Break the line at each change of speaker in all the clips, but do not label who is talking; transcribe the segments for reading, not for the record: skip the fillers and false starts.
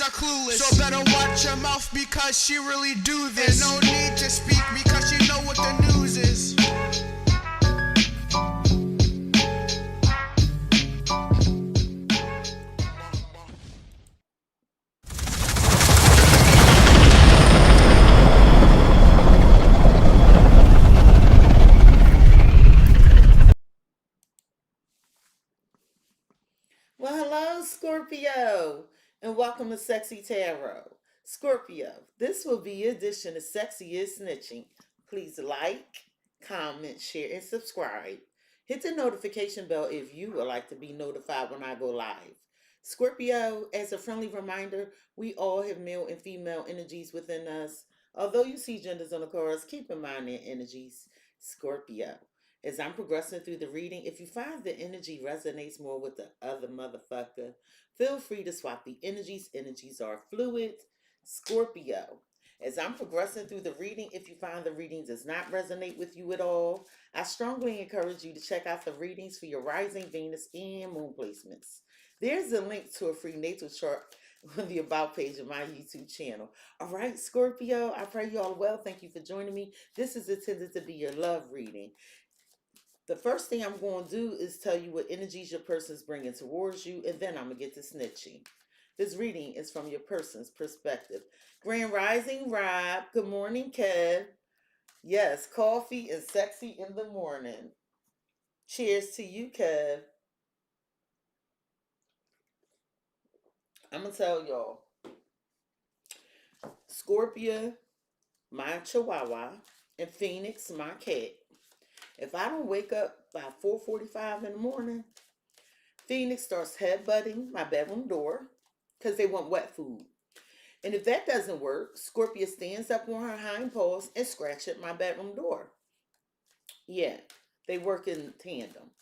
are clueless. So better watch your mouth because she really do this. And no need to speak because she know what the news is.
Well, hello, Scorpio, and welcome to CexxiTarot. Scorpio, this will be your edition of Sexy is Snitching. Please like, comment, share, and subscribe. Hit the notification bell if you would like to be notified when I go live. Scorpio, as a friendly reminder, we all have male and female energies within us. Although you see genders on the cards, keep in mind their energies. Scorpio. As I'm progressing through the reading, if you find the energy resonates more with the other motherfucker, feel free to swap the energies. Energies are fluid. Scorpio. As I'm progressing through the reading, if you find the reading does not resonate with you at all, I strongly encourage you to check out the readings for your rising Venus and moon placements. There's a link to a free natal chart on the About page of my YouTube channel. All right, Scorpio, I pray you all well. Thank you for joining me. This is intended to be your love reading. The first thing I'm going to do is tell you what energies your person's bringing towards you, and then I'm going to get to snitching. This reading is from your person's perspective. Grand Rising Rob. Good morning, Kev. Yes, coffee and sexy in the morning. Cheers to you, Kev. I'm going to tell y'all. Scorpio, my chihuahua, and Phoenix, my cat. If I don't wake up by 4:45 in the morning, Phoenix starts headbutting my bedroom door because they want wet food. And if that doesn't work, Scorpio stands up on her hind paws and scratch at my bedroom door. Yeah, they work in tandem.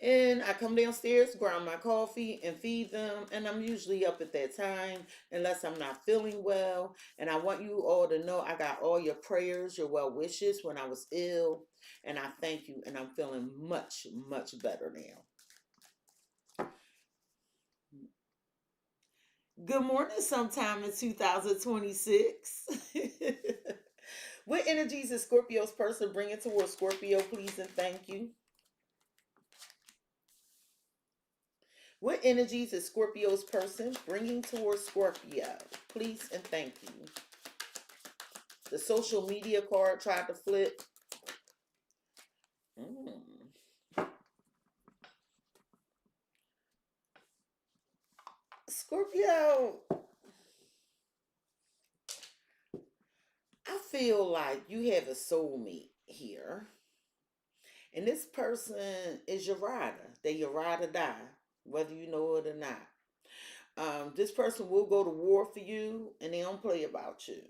And I come downstairs, ground my coffee, and feed them. And I'm usually up at that time, unless I'm not feeling well. And I want you all to know I got all your prayers, your well wishes when I was ill. And I thank you. And I'm feeling much, much better now. Good morning, sometime in 2026. What energies is Scorpio's person bringing towards Scorpio, please and thank you? What energies is Scorpio's person bringing towards Scorpio? Please and thank you. The social media card tried to flip. Scorpio, I feel like you have a soulmate here. And this person is your rider. They your ride or die, whether you know it or not. This person will go to war for you, and they don't play about you.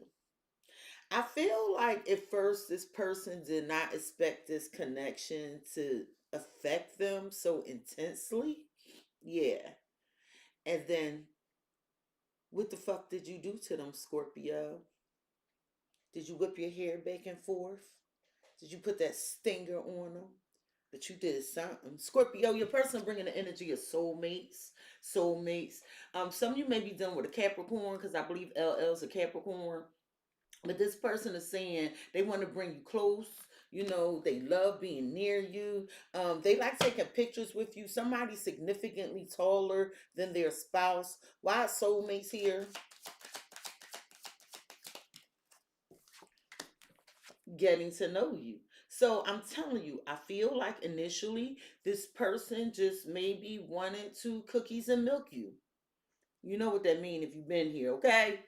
I feel like at first this person did not expect this connection to affect them so intensely. Yeah. And then, what the fuck did you do to them, Scorpio? Did you whip your hair back and forth? Did you put that stinger on them? But you did something. Scorpio, your person bringing the energy of soulmates. Soulmates. Some of you may be dealing with a Capricorn because I believe LL is a Capricorn. But this person is saying they want to bring you close. You know, they love being near you. They like taking pictures with you. Somebody significantly taller than their spouse. Why soulmates here? Getting to know you. So I'm telling you, I feel like initially this person just maybe wanted to cookies and milk you. You know what that mean if you've been here, okay?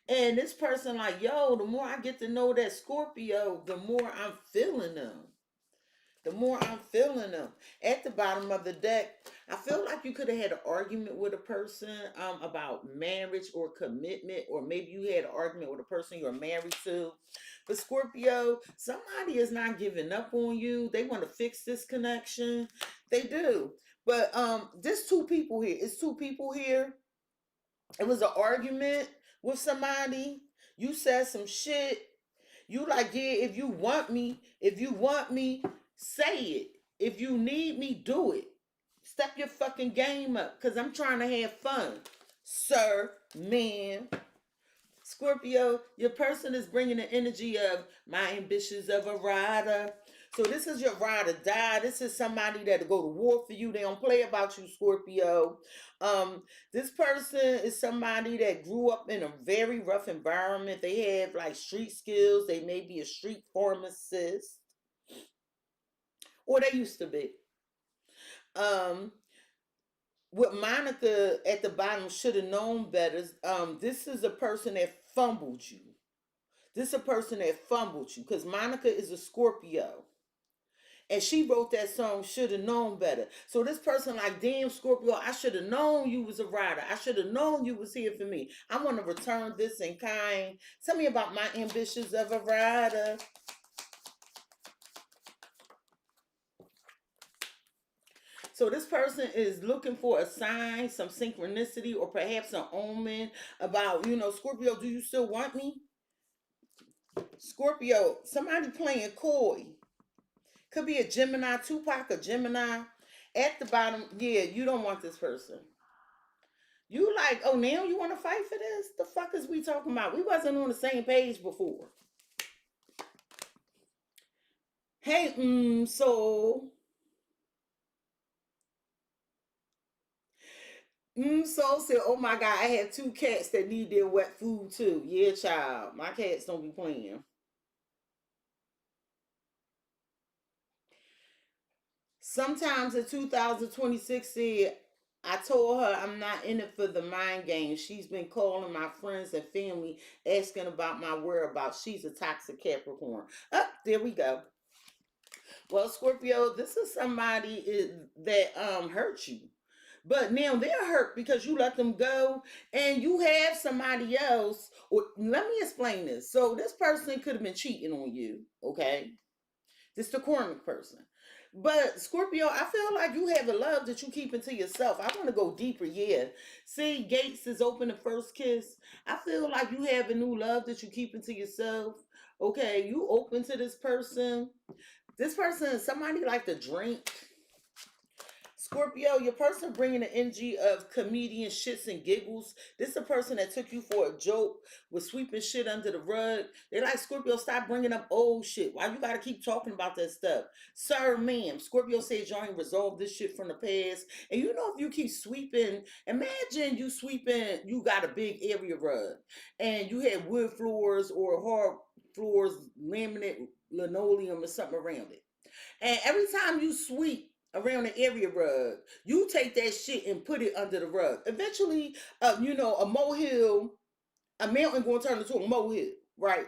And this person like, yo, the more I get to know that Scorpio, the more I'm feeling them. The more I'm feeling them. At the bottom of the deck, I feel like you could have had an argument with a person about marriage or commitment, or maybe you had an argument with a person you're married to. But Scorpio, somebody is not giving up on you. They want to fix this connection. They do. But there's two people here. It's two people here. It was an argument with somebody. You said some shit. You like, yeah, if you want me, say it. If you need me, do it. Step your fucking game up, because I'm trying to have fun. sir, ma'am. Scorpio, your person is bringing the energy of my ambitions of a rider. So this is your ride or die. This is somebody that'll go to war for you. They don't play about you, Scorpio. This person is somebody that grew up in a very rough environment. They have like street skills. They may be a street pharmacist, or they used to be. Um, with Monica at the bottom, should have known better. This is a person that fumbled you. This is a person that fumbled you because Monica is a Scorpio. And she wrote that song, Should Have Known Better. So this person like, damn, Scorpio, I should have known you was a rider. I should have known you was here for me. I want to return this in kind. Tell me about my ambitions of a rider. So this person is looking for a sign, some synchronicity, or perhaps an omen about, Scorpio, do you still want me? Scorpio, somebody playing coy. Could be a Gemini, Tupac, a Gemini. At the bottom, yeah, you don't want this person. You like, oh, now you want to fight for this? The fuck is we talking about? We wasn't on the same page before. Hey, so so said, oh my God, I have two cats that need their wet food too. Yeah, child. My cats don't be playing. Sometimes in 2026 said, I told her I'm not in it for the mind game. She's been calling my friends and family asking about my whereabouts. She's a toxic Capricorn. Up there we go. Well, Scorpio, this is that hurt you. But now they're hurt because you let them go and you have somebody else. Or let me explain this. So this person could have been cheating on you, okay? This the karmic person. But Scorpio, I feel like you have a love that you keep into yourself. I want to go deeper, yeah. See, Gates is open the first kiss. I feel like you have a new love that you keep into yourself. Okay, you open to this person. This person is somebody like to drink. Scorpio, your person bringing the energy of comedian shits and giggles. This is a person that took you for a joke, was sweeping shit under the rug. They like, Scorpio, stop bringing up old shit. Why you gotta keep talking about that stuff? Sir, ma'am, Scorpio says y'all ain't resolved this shit from the past. And if you keep sweeping, imagine you sweeping, you got a big area rug and you had wood floors or hard floors, laminate linoleum or something around it. And every time you sweep around the area rug, you take that shit and put it under the rug. Eventually, a molehill, a mountain going to turn into a molehill, right?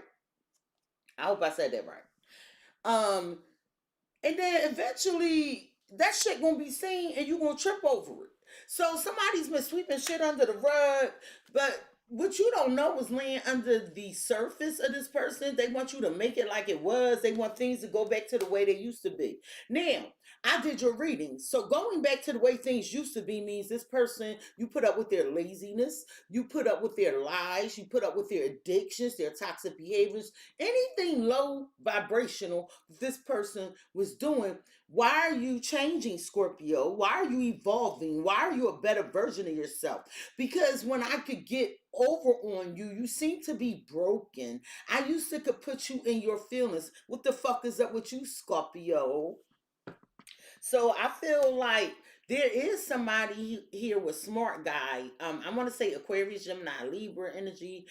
I hope I said that right. Um, and then eventually that shit gonna be seen and you gonna trip over it. So somebody's been sweeping shit under the rug, but what you don't know is laying under the surface of this person. They want you to make it like it was. They want things to go back to the way they used to be. Now, I did your reading. So going back to the way things used to be means this person, you put up with their laziness, you put up with their lies, you put up with their addictions, their toxic behaviors, anything low vibrational this person was doing. Why are you changing, Scorpio? Why are you evolving? Why are you a better version of yourself? Because when I could get over on you, you seem to be broken. I used to could put you in your feelings. What the fuck is up with you, Scorpio? So I feel like there is somebody here with smart guy. I want to say Aquarius, Gemini, Libra energy.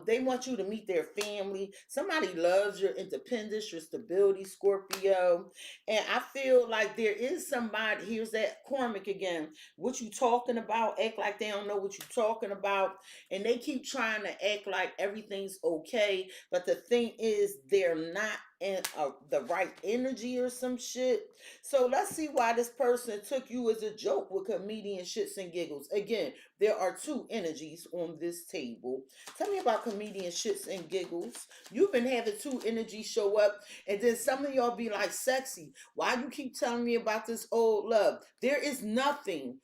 They want you to meet their family. Somebody loves your independence, your stability, Scorpio. And I feel like there is somebody. Here's that karmic again. What you talking about? Act like they don't know what you're talking about, and they keep trying to act like everything's okay. But the thing is, they're not in the right energy or some shit. So let's see why this person took you as a joke with comedian shits and giggles. Again, there are two energies on this table. Tell me about comedian shits and giggles. You've been having two energies show up, and then some of y'all be like, Cexxi, why you keep telling me about this old love? There is nothing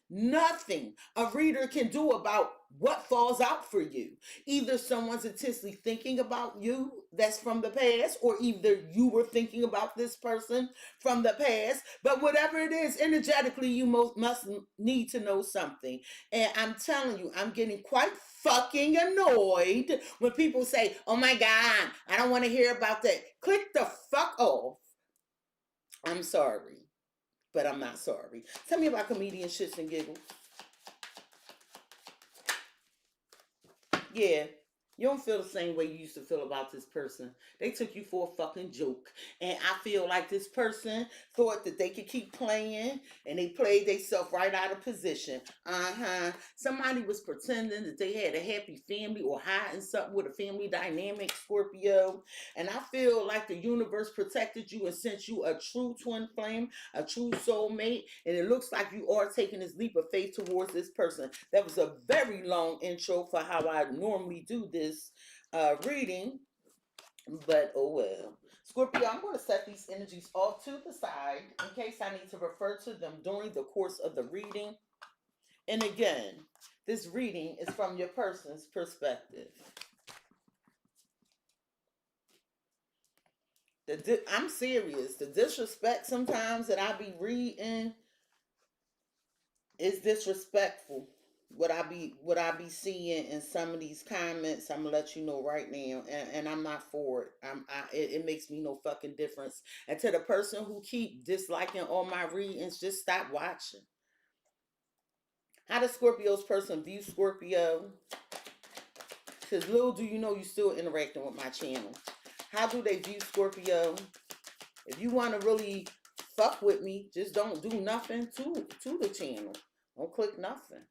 a reader can do about what falls out for you. Either someone's intensely thinking about you that's from the past, or either you were thinking about this person from the past. But whatever it is, energetically, you must need to know something. And I'm telling you, I'm getting quite fucking annoyed when people say, oh my God, I don't want to hear about that. Click the fuck off. I'm sorry, but I'm not sorry. Tell me about comedian shits and giggles. Yeah, you don't feel the same way you used to feel about this person. They took you for a fucking joke. And I feel like this person thought that they could keep playing, and they played themselves right out of position. Somebody was pretending that they had a happy family or hiding something with a family dynamic, Scorpio. And I feel like the universe protected you and sent you a true twin flame, a true soulmate. And it looks like you are taking this leap of faith towards this person. That was a very long intro for how I normally do this reading. But oh well. Scorpio, I'm going to set these energies off to the side in case I need to refer to them during the course of the reading. And again, this reading is from your person's perspective. I'm serious. The disrespect sometimes that I be reading is disrespectful. What I be seeing in some of these comments, I'm gonna let you know right now, and I'm not for it. It makes me no fucking difference. And to the person who keep disliking all my readings, just stop watching. How does Scorpio's person view Scorpio? Because little do you know, you still interacting with my channel. How do they view Scorpio? If you want to really fuck with me, just don't do nothing to the channel. Don't click nothing.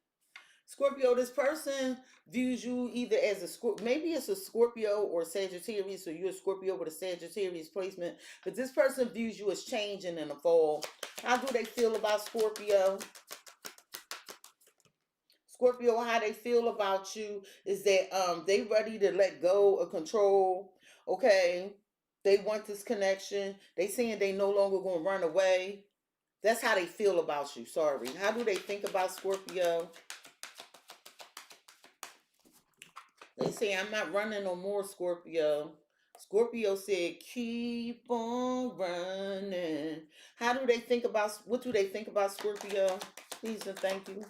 Scorpio, this person views you either as maybe it's a Scorpio or Sagittarius, so you're a Scorpio with a Sagittarius placement, but this person views you as changing in the fall. How do they feel about Scorpio? Scorpio, how they feel about you is that they ready to let go of control. Okay, they want this connection. They saying they no longer gonna run away. That's how they feel about you. Sorry. How do they think about Scorpio? They say, I'm not running no more, Scorpio. Scorpio said, keep on running. What do they think about Scorpio? Please and thank you.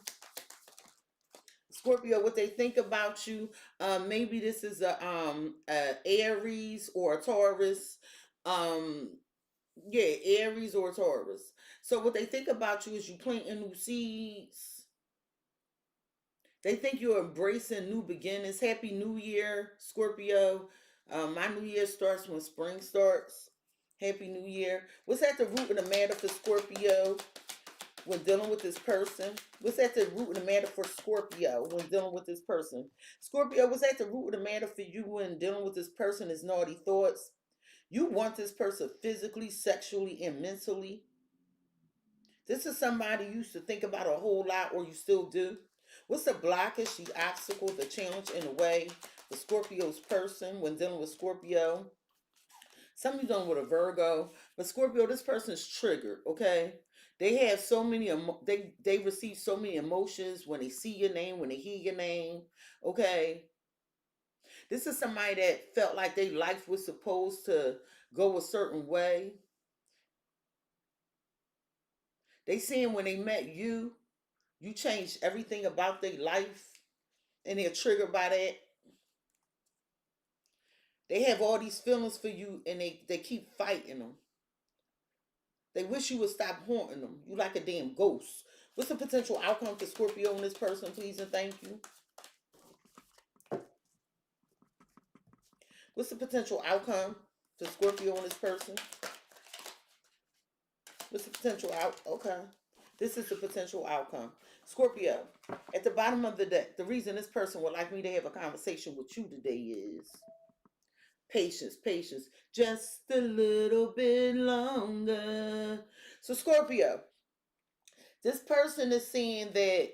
Scorpio, what they think about you, maybe this is a Aries or a Taurus. Um, yeah, Aries or Taurus. So what they think about you is you planting new seeds. They think you're embracing new beginnings. Happy New Year, Scorpio. My New Year starts when spring starts. Happy New Year. What's at the root of the matter for Scorpio when dealing with this person? What's at the root of the matter for Scorpio when dealing with this person? Scorpio, what's at the root of the matter for you when dealing with this person is naughty thoughts? You want this person physically, sexually, and mentally. This is somebody you used to think about a whole lot, or you still do. What's the blockage, the obstacle, the challenge in the way for Scorpio's person when dealing with Scorpio? Some of you dealing with a Virgo, but Scorpio, this person's triggered. Okay, they have so many. They receive so many emotions when they see your name, when they hear your name. Okay, this is somebody that felt like their life was supposed to go a certain way. They saying when they met you, you changed everything about their life, and they're triggered by that. They have all these feelings for you, and they keep fighting them. They wish you would stop haunting them. You like a damn ghost. What's the potential outcome for Scorpio and this person, please and thank you? What's the potential outcome for Scorpio and this person? What's the potential out? Okay. This is the potential outcome. Scorpio, at the bottom of the deck, the reason this person would like me to have a conversation with you today is patience, patience, just a little bit longer. So, Scorpio, this person is saying that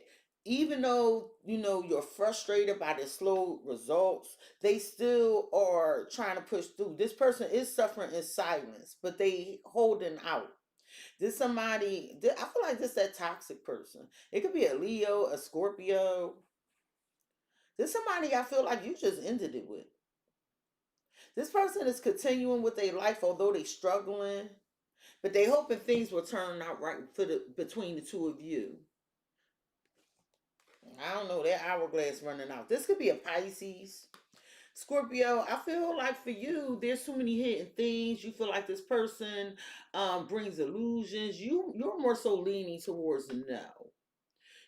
even though you're frustrated by the slow results, they still are trying to push through. This person is suffering in silence, but they holding out. This somebody, I feel like this that toxic person. It could be a Leo, a Scorpio. This somebody I feel like you just ended it with. This person is continuing with their life, although they struggling, but they hoping things will turn out right for the between the two of you. I don't know, that hourglass running out. This could be a Pisces. Scorpio, I feel like for you, there's too many hidden things. You feel like this person brings illusions. You're more so leaning towards no.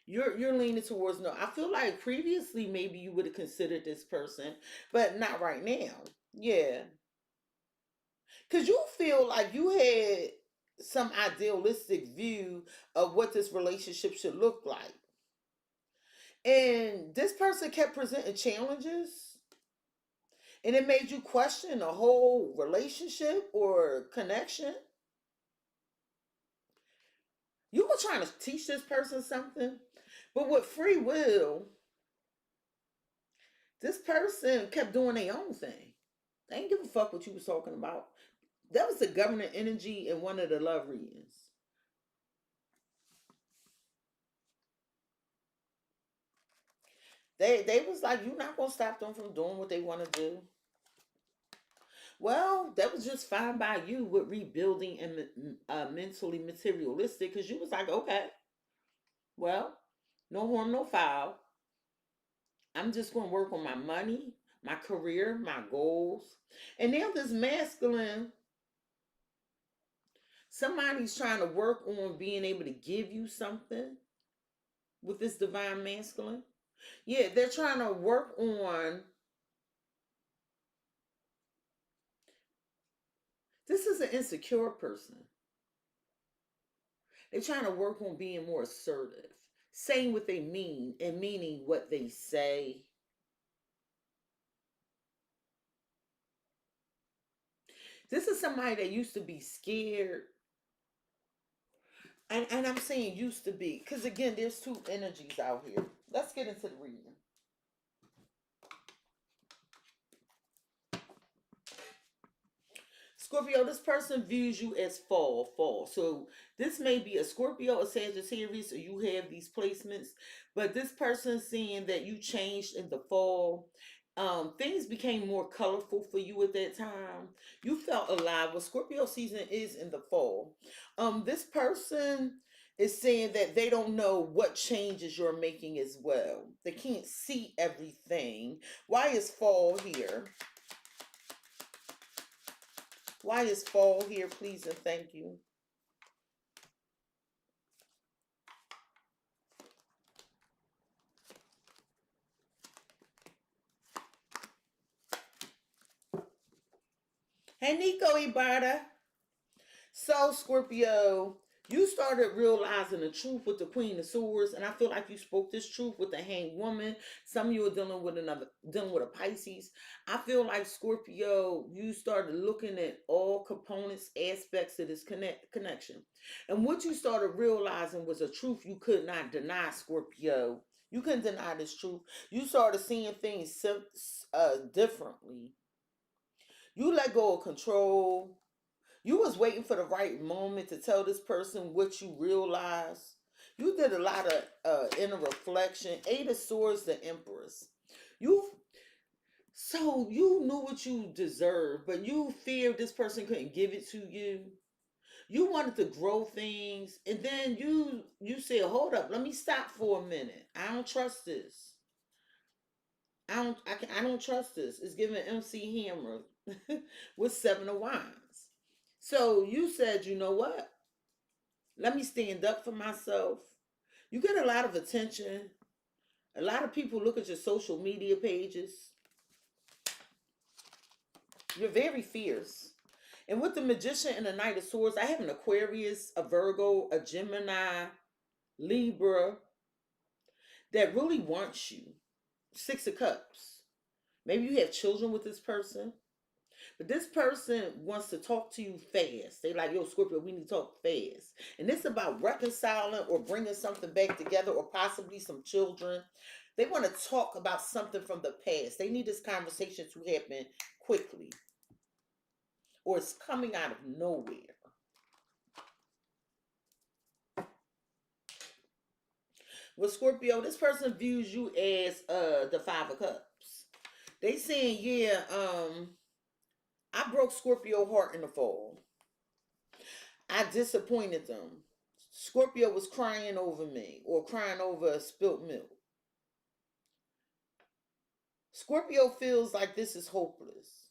You're leaning towards no. I feel like previously maybe you would have considered this person, but not right now. Yeah. Cause you feel like you had some idealistic view of what this relationship should look like. And this person kept presenting challenges and it made you question the whole relationship or connection. You were trying to teach this person something, but with free will, this person kept doing their own thing. They didn't give a fuck what you was talking about. That was the government energy in one of the love readings. They was like, you're not gonna stop them from doing what they want to do. Well, that was just fine by you with rebuilding and mentally materialistic because you was like, okay, well, no harm, no foul. I'm just going to work on my money, my career, my goals. And now this masculine, somebody's trying to work on being able to give you something with this divine masculine. Yeah, they're trying to work on. This is an insecure person. They're trying to work on being more assertive, saying what they mean and meaning what they say. This is somebody that used to be scared. And I'm saying used to be, because again, there's two energies out here. Let's get into the reading. Scorpio, this person views you as fall. So this may be a Scorpio, a Sagittarius, or you have these placements, but this person seeing that you changed in the fall. Things became more colorful for you at that time. You felt alive. Well, Scorpio season is in the fall. This person is saying that they don't know what changes you're making as well. They can't see everything. Why is fall here? Why is fall here, please and thank you? Hey, Nico Ibarra. So, Scorpio, you started realizing the truth with the Queen of Swords, and I feel like you spoke this truth with the Hanged Woman. Some of you are dealing with a Pisces. I feel like Scorpio, you started looking at all components, aspects of this connection, and what you started realizing was a truth you could not deny, Scorpio. You couldn't deny this truth. You started seeing things differently. You let go of control. You was waiting for the right moment to tell this person what you realized. You did a lot of inner reflection. Eight of Swords, the Empress. You so you knew what you deserved, but you feared this person couldn't give it to you. You wanted to grow things, and then you said, "Hold up, let me stop for a minute. I don't trust this. I don't trust this." It's giving MC Hammer with Seven of Wands. So you said, you know what? Let me stand up for myself. You get a lot of attention. A lot of people look at your social media pages. You're very fierce. And with the Magician and the Knight of Swords, I have an Aquarius, a Virgo, a Gemini, Libra that really wants you. Six of Cups. Maybe you have children with this person. But this person wants to talk to you fast. They like, yo, Scorpio, we need to talk fast. And it's about reconciling or bringing something back together or possibly some children. They want to talk about something from the past. They need this conversation to happen quickly. Or it's coming out of nowhere. Well, Scorpio, this person views you as the Five of Cups. They saying, yeah, I broke Scorpio heart in the fall. I disappointed them. Scorpio was crying over me or crying over spilt milk. Scorpio feels like this is hopeless.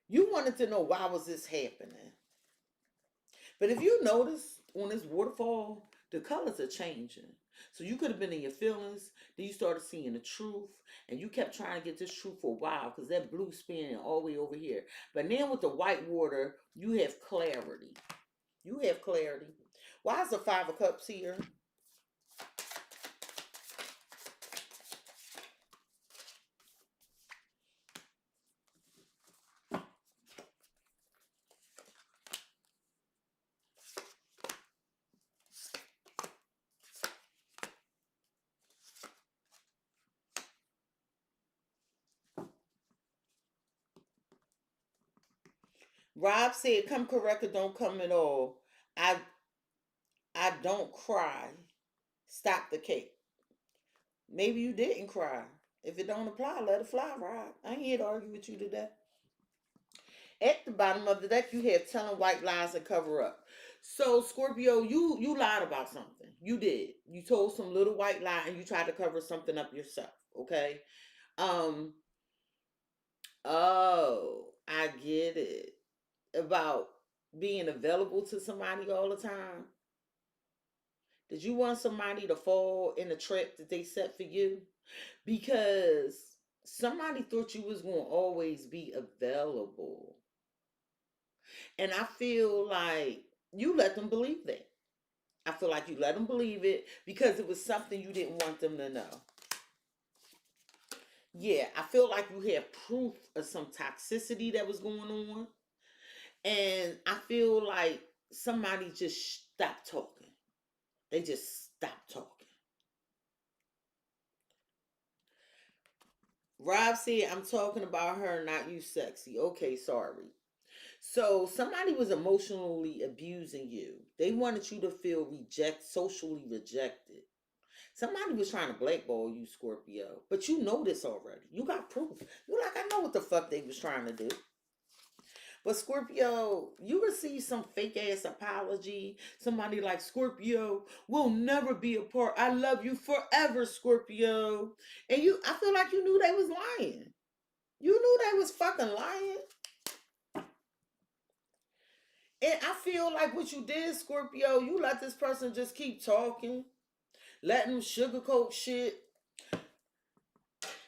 You wanted to know why was this happening. But if you notice on this waterfall, the colors are changing. So you could have been in your feelings, then you started seeing the truth, and you kept trying to get this truth for a while because that blue spinning all the way over here. But then with the white water, you have clarity. You have clarity. Why is the Five of Cups here? Rob said, "Come correct or don't come at all. I I don't cry. Stop the cake." Maybe you didn't cry. If it don't apply, let it fly, Rob. I ain't here to argue with you today. At the bottom of the deck, you have telling white lies and cover up. So Scorpio, you lied about something. You did. You told some little white lie and you tried to cover something up yourself. Okay. Um. Oh, I get it. About being available to somebody all the time. Did you want somebody to fall in the trap that they set for you? Because somebody thought you was going to always be available. And I feel like you let them believe that. I feel like you let them believe it because it was something you didn't want them to know. Yeah, I feel like you had proof of some toxicity that was going on. And I feel like somebody just stopped talking. They just stopped talking. Rob said, "I'm talking about her, not you, sexy." Okay, sorry. So somebody was emotionally abusing you. They wanted you to feel socially rejected. Somebody was trying to blackball you, Scorpio. But you know this already. You got proof. You're like, I know what the fuck they was trying to do. But Scorpio, you receive some fake ass apology. Somebody like, "Scorpio, we'll never be apart. I love you forever, Scorpio." And I feel like you knew they was lying. You knew they was fucking lying. And I feel like what you did, Scorpio, you let this person just keep talking, let them sugarcoat shit.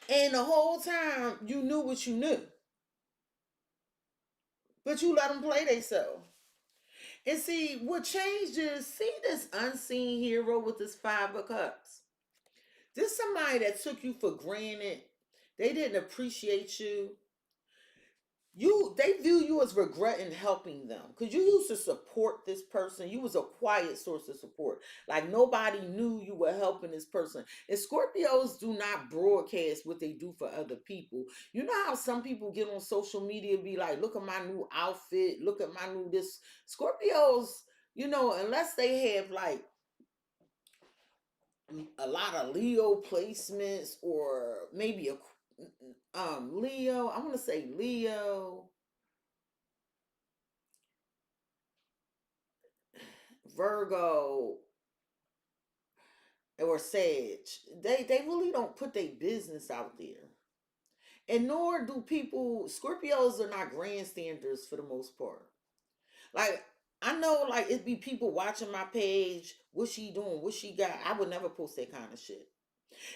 And the whole time you knew what you knew. But you let them play themselves. And see, what changed is, see this unseen hero with this Five of Cups. This somebody that took you for granted. They didn't appreciate you. They view you as regretting helping them because you used to support this person. You was a quiet source of support. Like nobody knew you were helping this person. And Scorpios do not broadcast what they do for other people. You know how some people get on social media and be like, "Look at my new outfit, look at my new this." Scorpios, unless they have like a lot of Leo placements or maybe a Leo, I want to say Leo, Virgo, or Sag. They really don't put their business out there. And nor do people, Scorpios are not grandstanders for the most part. Like, I know, like, it'd be people watching my page. What she doing? What she got? I would never post that kind of shit.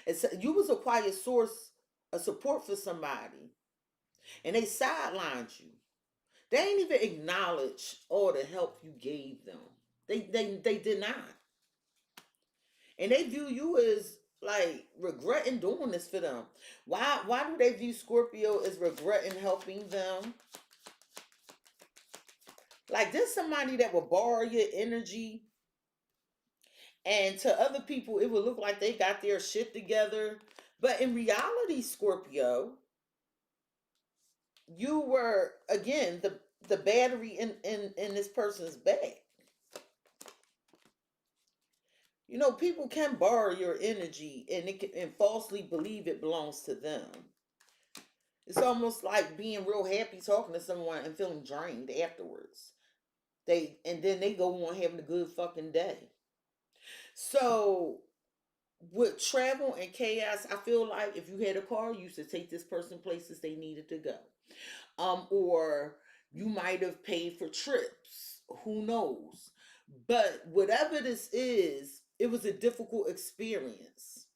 And so you was a quiet source of support for somebody, and they sidelined you. They ain't even acknowledge all the help you gave them. They did not. And they view you as like regretting doing this for them. Why do they view Scorpio as regretting helping them? Like this somebody that will borrow your energy, and to other people it would look like they got their shit together. But in reality, Scorpio, you were again the battery in this person's back. You know, people can borrow your energy and and falsely believe it belongs to them. It's almost like being real happy talking to someone and feeling drained afterwards. And then they go on having a good fucking day. So with travel and chaos, I feel like if you had a car, you should take this person places they needed to go. Or you might have paid for trips. Who knows? But whatever this is, it was a difficult experience.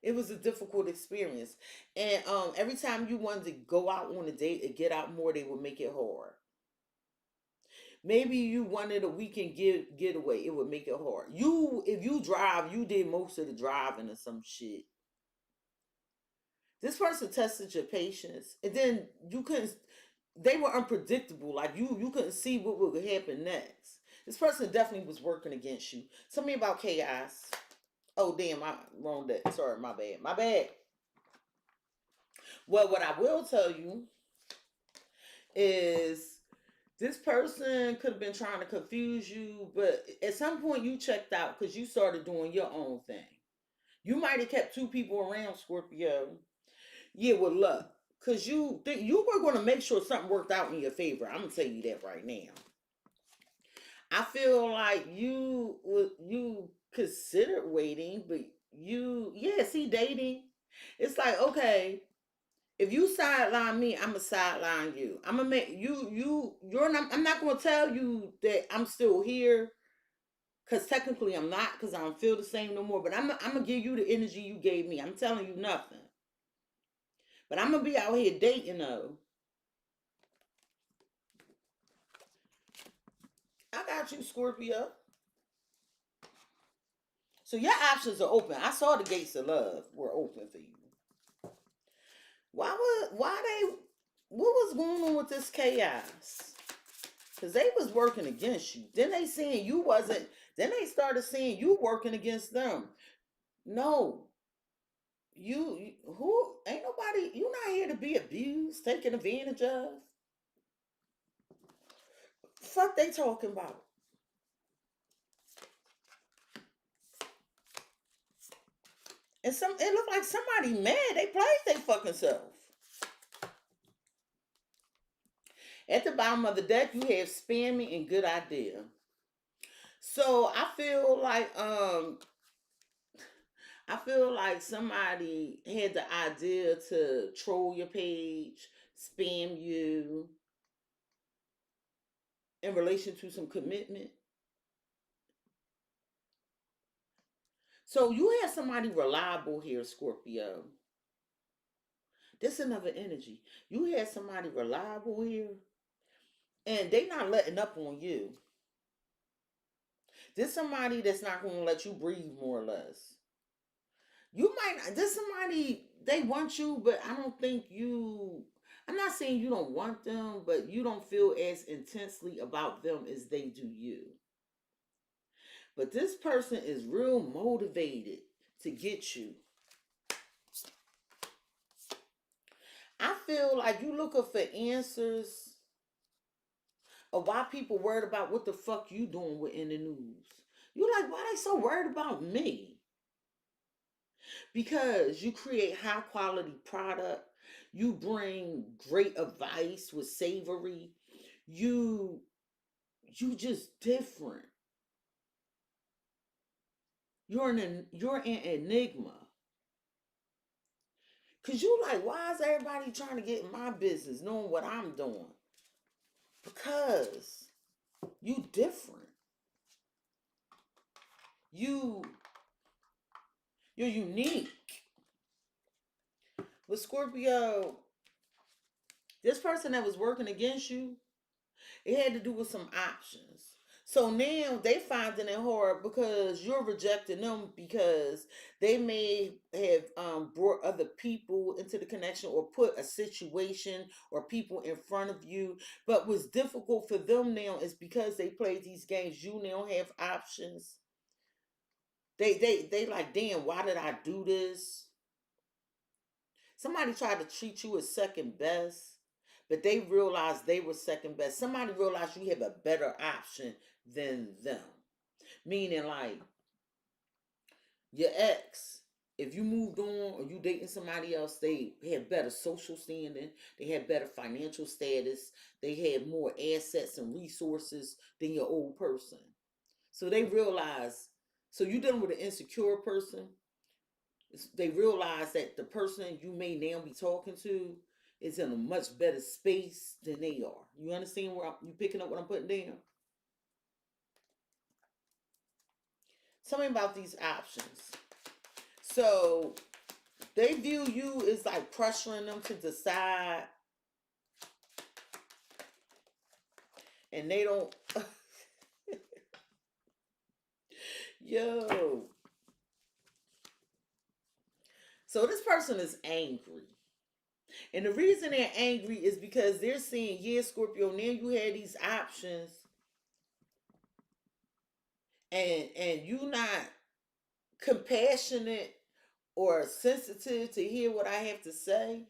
It was a difficult experience. And every time you wanted to go out on a date and get out more, they would make it hard. Maybe you wanted a weekend getaway, it would make it hard. If you drive, you did most of the driving or some shit. This person tested your patience, and then you couldn't. They were unpredictable. Like you couldn't see what would happen next. This person definitely was working against you. Tell me about chaos. Oh damn, I wrong that. Sorry, my bad. My bad. Well, what I will tell you is this person could have been trying to confuse you, but at some point you checked out because you started doing your own thing. You might have kept two people around, Scorpio. Yeah, with luck. Cause you were gonna make sure something worked out in your favor. I'm gonna tell you that right now. I feel like you considered waiting, but see dating. It's like, okay, if you sideline me, I'm gonna sideline you. I'm gonna make you're not, I'm not gonna tell you that I'm still here, cause technically I'm not, cause I don't feel the same no more. But I'm gonna give you the energy you gave me. I'm telling you nothing. But I'm gonna be out here dating though. I got you, Scorpio. So your options are open. I saw the gates of love were open for you. Why they what was going on with this chaos? Cause they was working against you. Then they saying you wasn't. Then they started saying you working against them. No, who ain't nobody. You not here to be abused, taken advantage of. Fuck they talking about. And it looked like somebody mad. They played their fucking self. At the bottom of the deck, you have spammy and good idea. So I feel like somebody had the idea to troll your page, spam you in relation to some commitment. So you have somebody reliable here, Scorpio. This is another energy. You had somebody reliable here, and they not letting up on you. This somebody that's not going to let you breathe, more or less. You might not. This somebody, they want you, but I don't think you. I'm not saying you don't want them, but you don't feel as intensely about them as they do you. But this person is real motivated to get you. I feel like you looking for answers of why people worried about what the fuck you doing within the news. You like, why they so worried about me? Because you create high quality product. You bring great advice with savory. You you just different. You're an enigma. Cause you like, why is everybody trying to get in my business knowing what I'm doing? Because you different. You you're unique. With Scorpio, this person that was working against you, it had to do with some options. So now they finding it hard because you're rejecting them because they may have brought other people into the connection or put a situation or people in front of you. But what's difficult for them now is because they play these games, you now have options. They like, damn, why did I do this? Somebody tried to treat you as second best, but they realized they were second best. Somebody realized you have a better option than them. Meaning, like, your ex, if you moved on or you dating somebody else, they had better social standing, they had better financial status, they had more assets and resources than your old person. So they realize, so you dealing with an insecure person, they realize that the person you may now be talking to is in a much better space than they are. You understand where you picking up what I'm putting down? Tell me about these options. So they view you as like pressuring them to decide, and they don't. Yo. So this person is angry. And the reason they're angry is because they're saying, yeah, Scorpio, now you had these options, and you not compassionate or sensitive to hear what I have to say.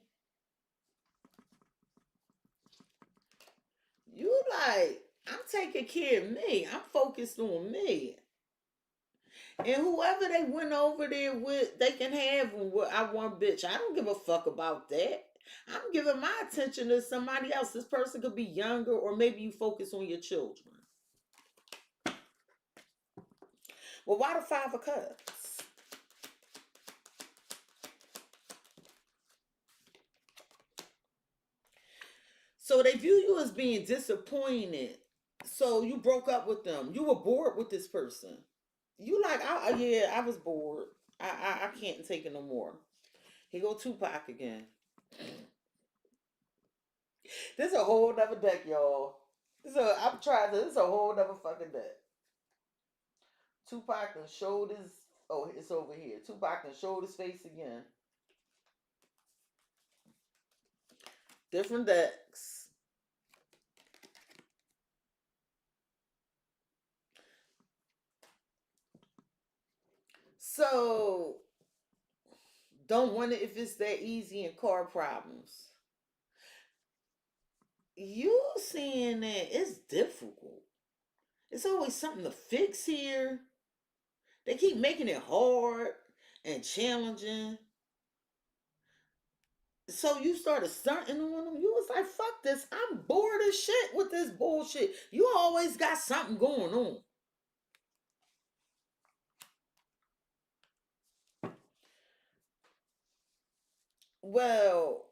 You like, I'm taking care of me. I'm focused on me. And whoever they went over there with, they can have them. I want, bitch. I don't give a fuck about that. I'm giving my attention to somebody else. This person could be younger, or maybe you focus on your children. Well, why the Five of Cups? So they view you as being disappointed. So you broke up with them. You were bored with this person. You like, yeah, I was bored. I can't take it no more. Here go Tupac again. This is a whole nother deck, y'all. I'm trying to. This is a whole nother fucking deck. Tupac and showed his. Oh, it's over here. Tupac and showed his face again. Different decks. So, don't wonder if it's that easy in car problems. You seeing that it's difficult. It's always something to fix here. They keep making it hard and challenging. So you started stunting on them. You was like, fuck this. I'm bored as shit with this bullshit. You always got something going on. Well,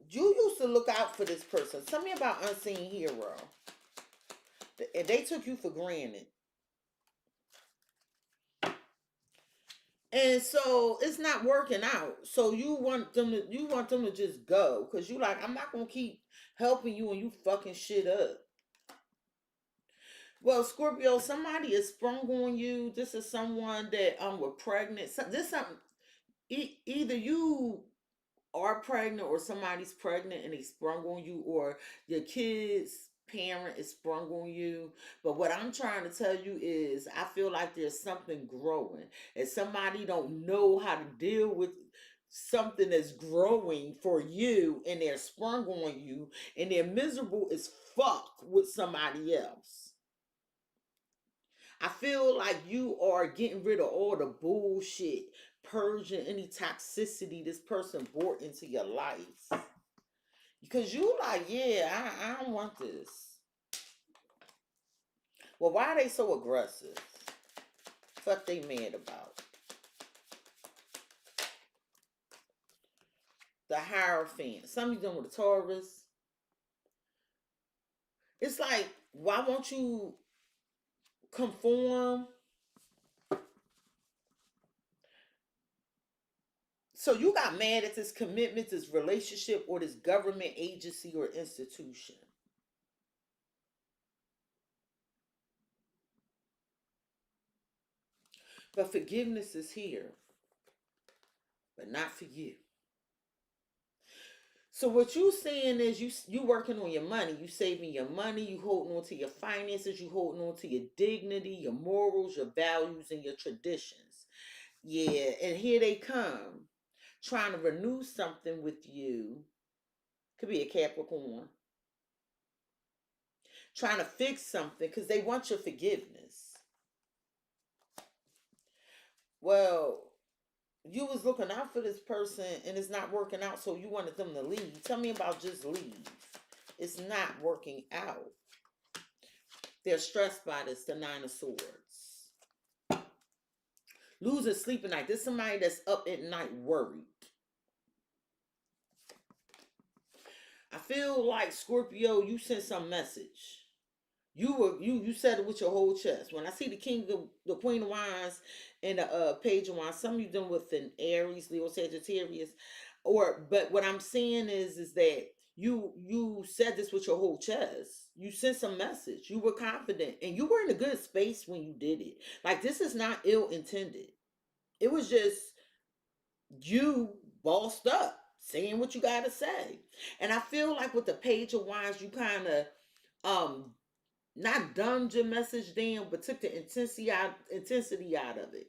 you used to look out for this person. Tell me about Unseen Hero. And they took you for granted. And so it's not working out. So you want them to just go. Cause you like, I'm not gonna keep helping you and you fucking shit up. Well, Scorpio, somebody is sprung on you. This is someone that was pregnant. This something either you are pregnant or somebody's pregnant and they sprung on you, or your kid's parent is sprung on you. But what I'm trying to tell you is I feel like there's something growing, and somebody don't know how to deal with something that's growing for you, and they're sprung on you, and they're miserable as fuck with somebody else. I feel like you are getting rid of all the bullshit, purging any toxicity this person brought into your life. Because you like, yeah, I don't want this. Well, why are they so aggressive? What they mad about? The Hierophant. Some of them with a Taurus. It's like, why won't you conform? So you got mad at this commitment, this relationship, or this government agency or institution. But forgiveness is here, but not for you. So what you saying is you working on your money, you saving your money, you holding on to your finances, you holding on to your dignity, your morals, your values, and your traditions. Yeah, and here they come, trying to renew something with you. Could be a Capricorn. Trying to fix something because they want your forgiveness. Well, you was looking out for this person and it's not working out, so you wanted them to leave. Tell me about just leave. It's not working out. They're stressed by this, the Nine of Swords. Losing sleep at night. This is somebody that's up at night worried. I feel like Scorpio, you sent some message. You said it with your whole chest. When I see the King of the Queen of Wands and the Page of Wands, some of you done with an Aries, Leo, Sagittarius, but what I'm saying is that you said this with your whole chest. You sent some message. You were confident, and you were in a good space when you did it. Like, this is not ill intended. It was just you bossed up, saying what you gotta say. And I feel like with the Page of Wands, you kind of not dumbed your message down, but took the intensity out of it.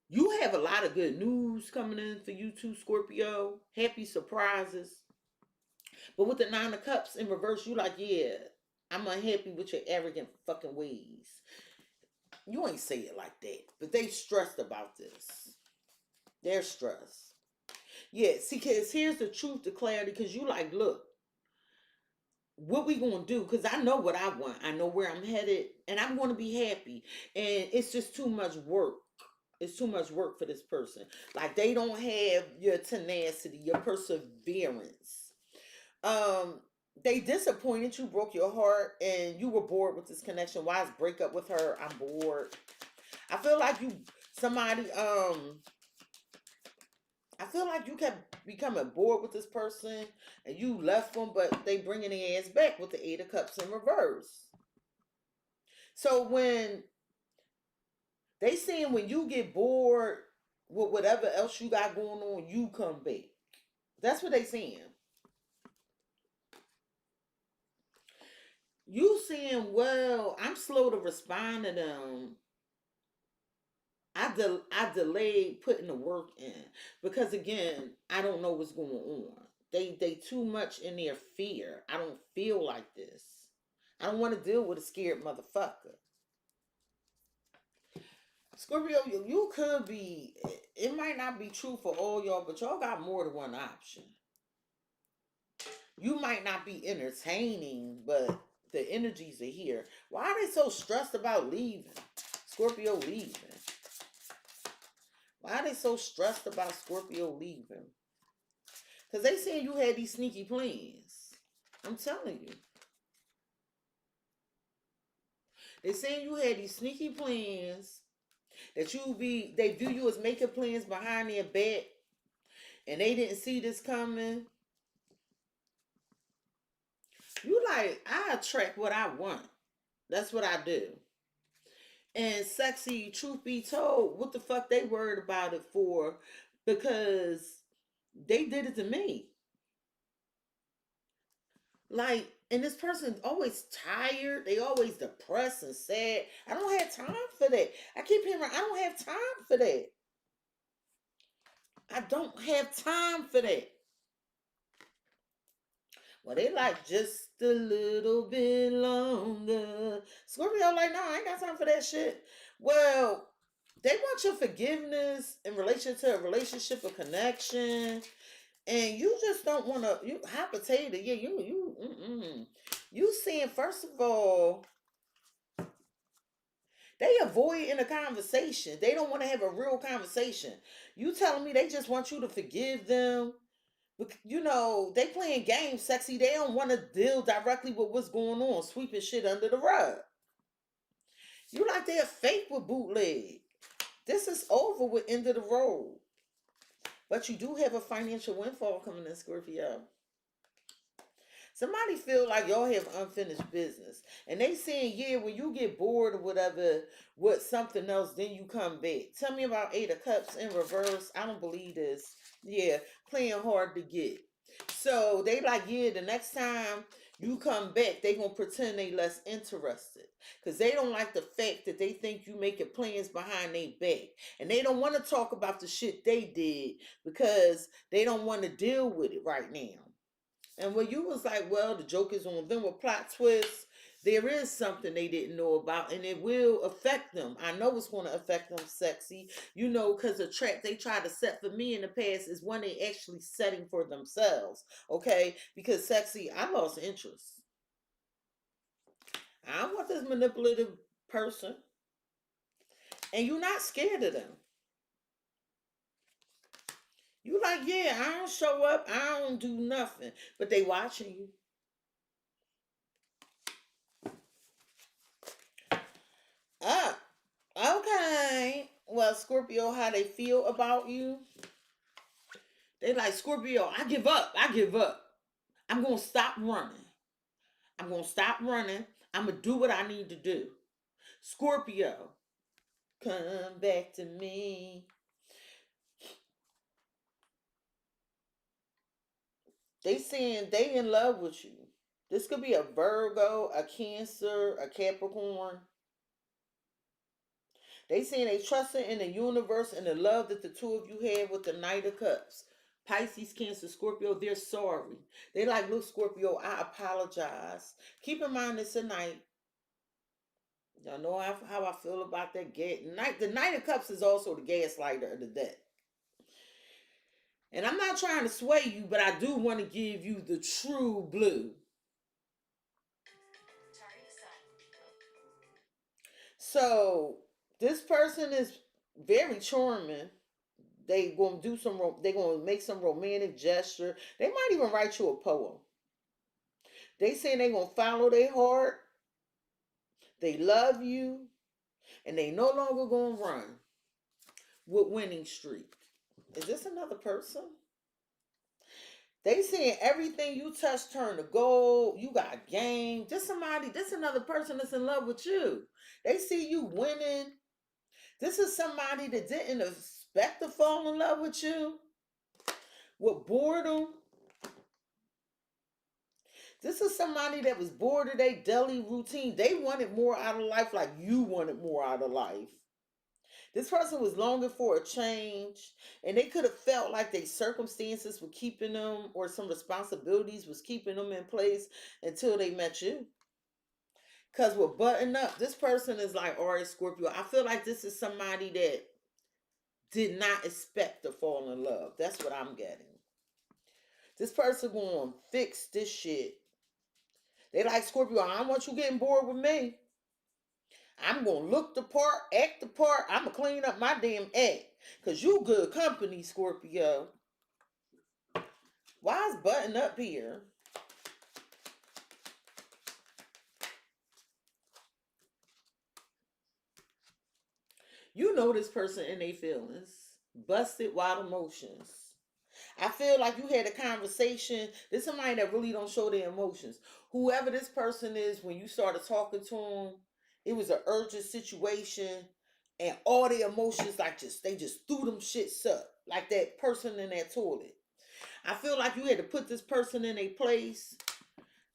You have a lot of good news coming in for you too, Scorpio. Happy surprises. But with the Nine of Cups in reverse, you like, yeah, I'm unhappy with your arrogant fucking ways. You ain't say it like that, but they stressed about this. They're stressed. Yeah, see, because here's the truth, the clarity, because you like, look, what we gonna do? Because I know what I want. I know where I'm headed, and I'm gonna be happy. And it's just too much work. It's too much work for this person. Like, they don't have your tenacity, your perseverance. They disappointed you, broke your heart, and you were bored with this connection. Why is break up with her? I'm bored. I feel like I feel like you kept becoming bored with this person and you left them, but they bringing their ass back with the Eight of Cups in reverse. So when they saying when you get bored with whatever else you got going on, you come back. That's what they saying. You saying, well, I'm slow to respond to them. I delayed putting the work in because, again, I don't know what's going on. They too much in their fear. I don't feel like this. I don't want to deal with a scared motherfucker. Scorpio, you could be. It might not be true for all y'all, but y'all got more than one option. You might not be entertaining, but the energies are here. Why are they so stressed about leaving? Scorpio leaving. Why are they so stressed about Scorpio leaving? Because they saying you had these sneaky plans. I'm telling you. They saying you had these sneaky plans that they view you as making plans behind their back, and they didn't see this coming. You like, I attract what I want. That's what I do. And Cexxi, truth be told, what the fuck they worried about it for? Because they did it to me. Like, and this person's always tired. They always depressed and sad. I don't have time for that. I keep hearing, I don't have time for that. I don't have time for that. Well, they like just a little bit longer. Scorpio like, no, I ain't got time for that shit. Well, they want your forgiveness in relation to a relationship or connection, and you just don't want to. You hot potato, yeah. You saying, first of all, they avoid in a conversation. They don't want to have a real conversation. You telling me they just want you to forgive them? You know, they playing games, Cexxi. They don't want to deal directly with what's going on, sweeping shit under the rug. You like they're fake with bootleg. This is over with end of the road. But you do have a financial windfall coming in, Scorpio. Somebody feel like y'all have unfinished business. And they saying, yeah, when you get bored or whatever with something else, then you come back. Tell me about Eight of Cups in reverse. I don't believe this. Yeah, playing hard to get. So they like, yeah, the next time you come back, they gonna pretend they less interested. Because they don't like the fact that they think you making plans behind their back. And they don't want to talk about the shit they did because they don't want to deal with it right now. And when you was like, well, the joke is on them with plot twists, There is something they didn't know about, and it will affect them. I know it's going to affect them, Sexy. You know, because the trap they tried to set for me in the past is one they actually setting for themselves. Okay, because Sexy, I lost interest. I don't want this manipulative person, and you're not scared of them. You like, yeah, I don't show up, I don't do nothing, but they watching you. Up. Okay. Well, Scorpio, how they feel about you? They like, Scorpio, I give up. I give up. I'm gonna stop running. I'm gonna stop running. I'm gonna do what I need to do. Scorpio, come back to me. They saying they in love with you. This could be a Virgo, a Cancer, a Capricorn. They saying they trusting in the universe and the love that the two of you had with the Knight of Cups. Pisces, Cancer, Scorpio, they're sorry. They like, look, Scorpio, I apologize. Keep in mind it's a night. Y'all know how I feel about that night. The Knight of Cups is also the gaslighter of the deck. And I'm not trying to sway you, but I do want to give you the true blue. So this person is very charming. They gonna do some. They gonna make some romantic gesture. They might even write you a poem. They saying they gonna follow their heart. They love you, and they no longer gonna run with winning streak. Is this another person? They saying everything you touch turn to gold. You got game. This somebody. This another person that's in love with you. They see you winning. This is somebody that didn't expect to fall in love with you. With boredom. This is somebody that was bored of their daily routine. They wanted more out of life like you wanted more out of life. This person was longing for a change, and they could have felt like their circumstances were keeping them, or some responsibilities was keeping them in place until they met you. Because with button up, this person is like, all right, Scorpio, I feel like this is somebody that did not expect to fall in love. That's what I'm getting. This person going to fix this shit. They like, Scorpio, I don't want you getting bored with me. I'm going to look the part, act the part. I'm going to clean up my damn act. Because you good company, Scorpio. Why is button up here? You know this person in their feelings. Busted wild emotions. I feel like you had a conversation. This is somebody that really don't show their emotions. Whoever this person is, when you started talking to them, it was an urgent situation, and all the emotions like they just threw them shits up like that person in that toilet. I feel like you had to put this person in a place.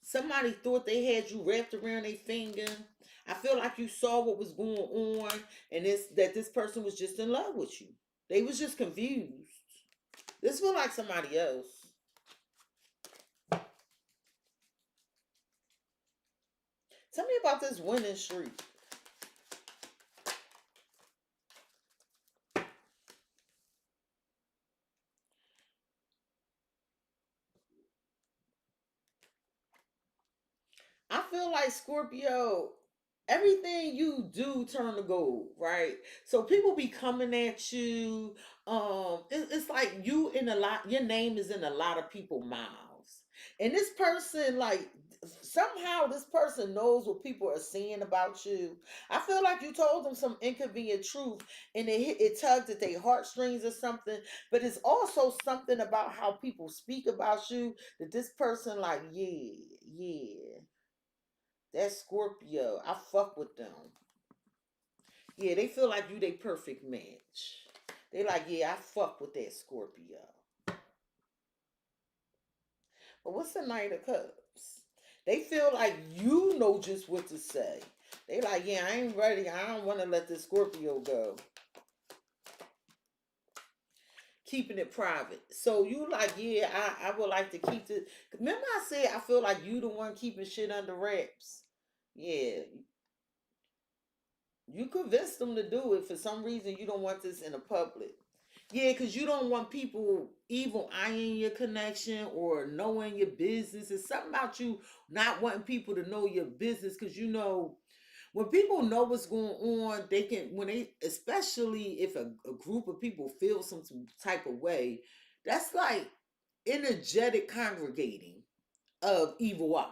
Somebody thought they had you wrapped around their finger. I feel like you saw what was going on, and this person was just in love with you. They was just confused. This feel like somebody else. Tell me about this winning streak. I feel like Scorpio, everything you do turn to gold, right? So people be coming at you. It's like you in a lot. Your name is in a lot of people's mouths, and this person, like, somehow this person knows what people are saying about you. I feel like you told them some inconvenient truth, and it tugged at their heartstrings or something. But it's also something about how people speak about you that this person, like, yeah, yeah. That's Scorpio. I fuck with them. Yeah, they feel like you they perfect match. They like, yeah, I fuck with that Scorpio. But what's the Knight of Cups? They feel like you know just what to say. They like, yeah, I ain't ready. I don't want to let this Scorpio go. Keeping it private. So you like, yeah, I would like to keep it. Remember I said I feel like you the one keeping shit under wraps. Yeah, you convinced them to do it. For some reason, you don't want this in the public. Yeah, because you don't want people evil eyeing your connection or knowing your business. It's something about you not wanting people to know your business because you know when people know what's going on, they can, when they, especially if a group of people feel some type of way, that's like energetic congregating of evil eye.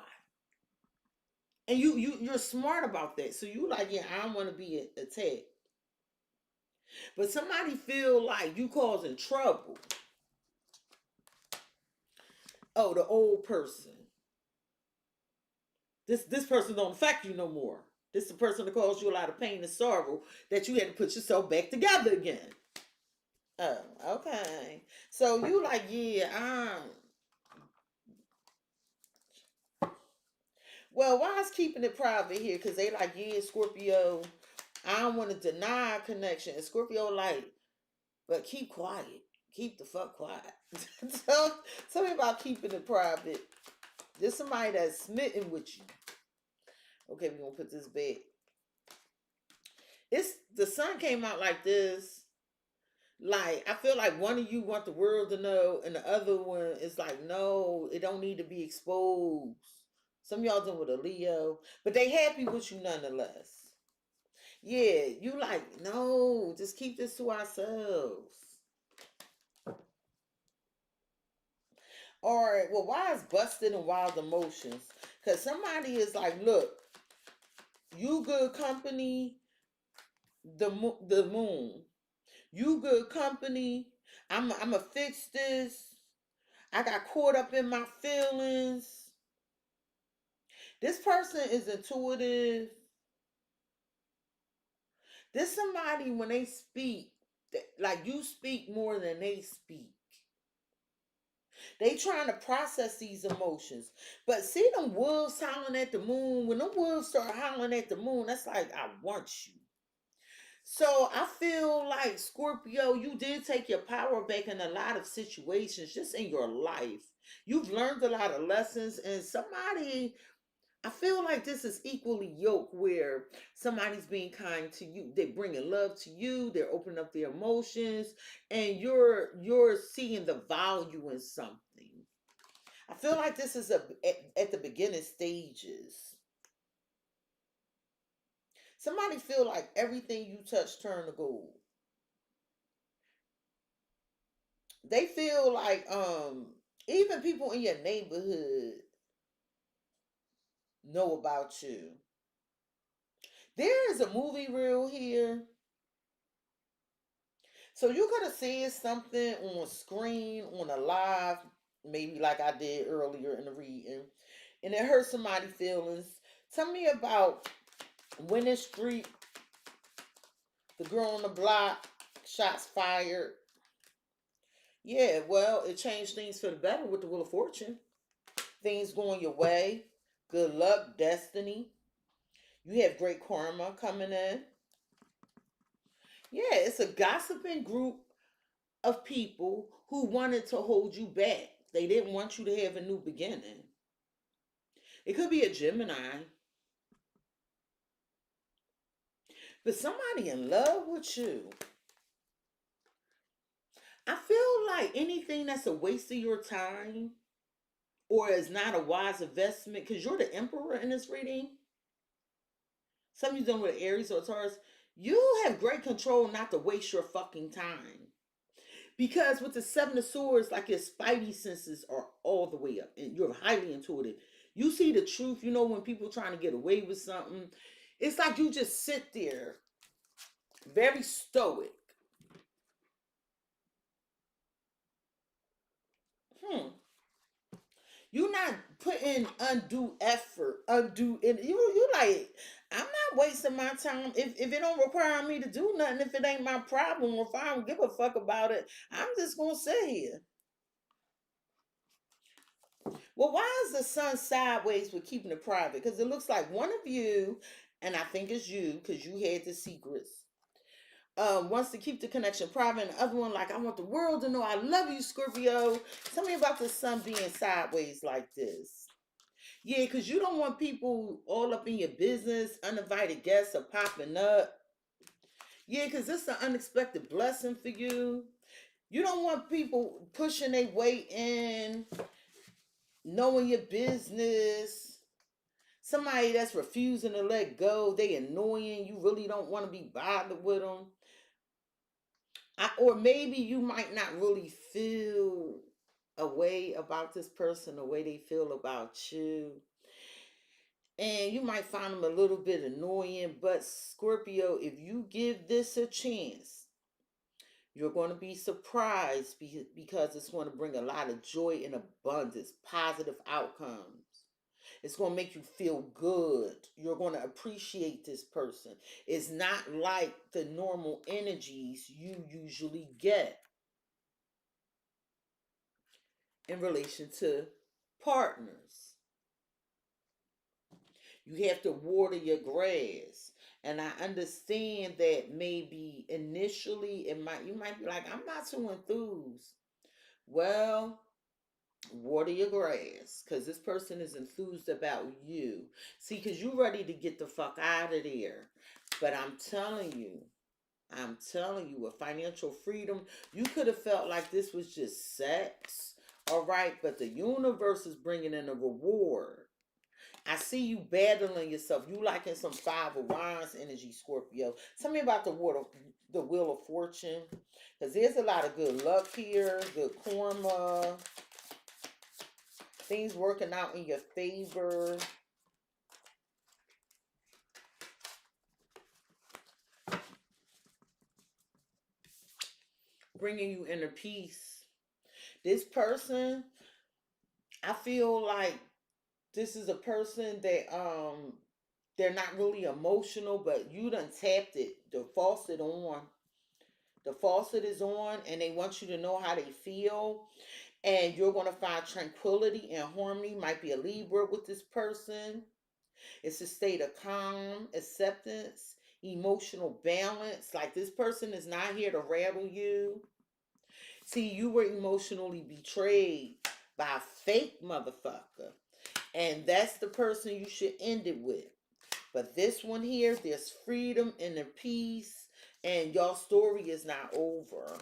And you're smart about that. So you like, yeah, I don't want to be attacked. But somebody feel like you causing trouble. Oh, the old person. This person don't affect you no more. This is the person that caused you a lot of pain and sorrow that you had to put yourself back together again. Oh, okay. So you like, yeah, well, why is keeping it private here? Because they like, yeah, Scorpio, I don't want to deny a connection. And Scorpio like, but keep quiet. Keep the fuck quiet. Tell me about keeping it private. There's somebody that's smitten with you. Okay, we're gonna put this back. It's the sun came out like this. Like I feel like one of you want the world to know, and the other one is like, no, it don't need to be exposed. Some of y'all done with a Leo, but they happy with you nonetheless. Yeah, you like, no, just keep this to ourselves. All right, well, why is busted and wild emotions? Because somebody is like, look, you good company, the moon. You good company. I'm a fix this. I got caught up in my feelings. This person is intuitive. This somebody when they speak, like you speak more than they speak. They trying to process these emotions. But see them wolves howling at the moon. When them wolves start howling at the moon, that's like, I want you. So I feel like Scorpio, you did take your power back in a lot of situations, just in your life. You've learned a lot of lessons, and somebody, I feel like this is equally yoked where somebody's being kind to you. They're bringing love to you. They're opening up their emotions, and you're seeing the value in something. I feel like this is at the beginning stages. Somebody feel like everything you touch turn to gold. They feel like even people in your neighborhood know about you. There is a movie reel here. So you could have seen something on screen, on a live, maybe like I did earlier in the reading, and it hurt somebody's feelings. Tell me about Winning Street, the girl on the block, shots fired. Yeah, well, it changed things for the better with the Wheel of Fortune. Things going your way. Good luck, destiny. You have great karma coming in. Yeah, it's a gossiping group of people who wanted to hold you back. They didn't want you to have a new beginning. It could be a Gemini, but somebody in love with you. I feel like anything that's a waste of your time or is not a wise investment, because you're the emperor in this reading. Some of you done with Aries or Taurus. You have great control not to waste your fucking time. Because with the Seven of Swords, like your spidey senses are all the way up and you're highly intuitive. You see the truth. You know when people trying to get away with something. It's like you just sit there very stoic. Hmm. You're not putting undue effort, you like, I'm not wasting my time if it don't require me to do nothing, if it ain't my problem, or if I don't give a fuck about it, I'm just gonna sit here. Well, why is the sun sideways with keeping it private? Because it looks like one of you, and I think it's you, because you had the secrets, wants to keep the connection private, and the other one like, I want the world to know I love you, Scorpio. Tell me about the sun being sideways like this. Yeah, because you don't want people all up in your business, uninvited guests are popping up. Yeah, because it's an unexpected blessing for you. You don't want people pushing their weight in, knowing your business. Somebody that's refusing to let go, they annoying. You really don't want to be bothered with them. Or maybe you might not really feel a way about this person the way they feel about you. And you might find them a little bit annoying, but Scorpio, if you give this a chance, you're going to be surprised because it's going to bring a lot of joy and abundance, positive outcomes. It's going to make you feel good. You're going to appreciate this person. It's not like the normal energies you usually get in relation to partners. You have to water your grass. And I understand that maybe initially you might be like, I'm not too enthused. Well, water your grass because this person is enthused about you. See, because you're ready to get the fuck out of there. But I'm telling you, with financial freedom, you could have felt like this was just sex. All right, but the universe is bringing in a reward. I see you battling yourself. You liking some Five of Wands energy, Scorpio. Tell me about the Wheel of Fortune, because there's a lot of good luck here, good karma, things working out in your favor. Bringing you inner peace. This person, I feel like this is a person that they're not really emotional, but you done tapped it, the faucet on. The faucet is on and they want you to know how they feel. And you're going to find tranquility and harmony. Might be a Libra with this person. It's a state of calm, acceptance, emotional balance. Like this person is not here to rattle you. See, you were emotionally betrayed by a fake motherfucker. And that's the person you should end it with. But this one here, there's freedom and the peace. And your story is not over.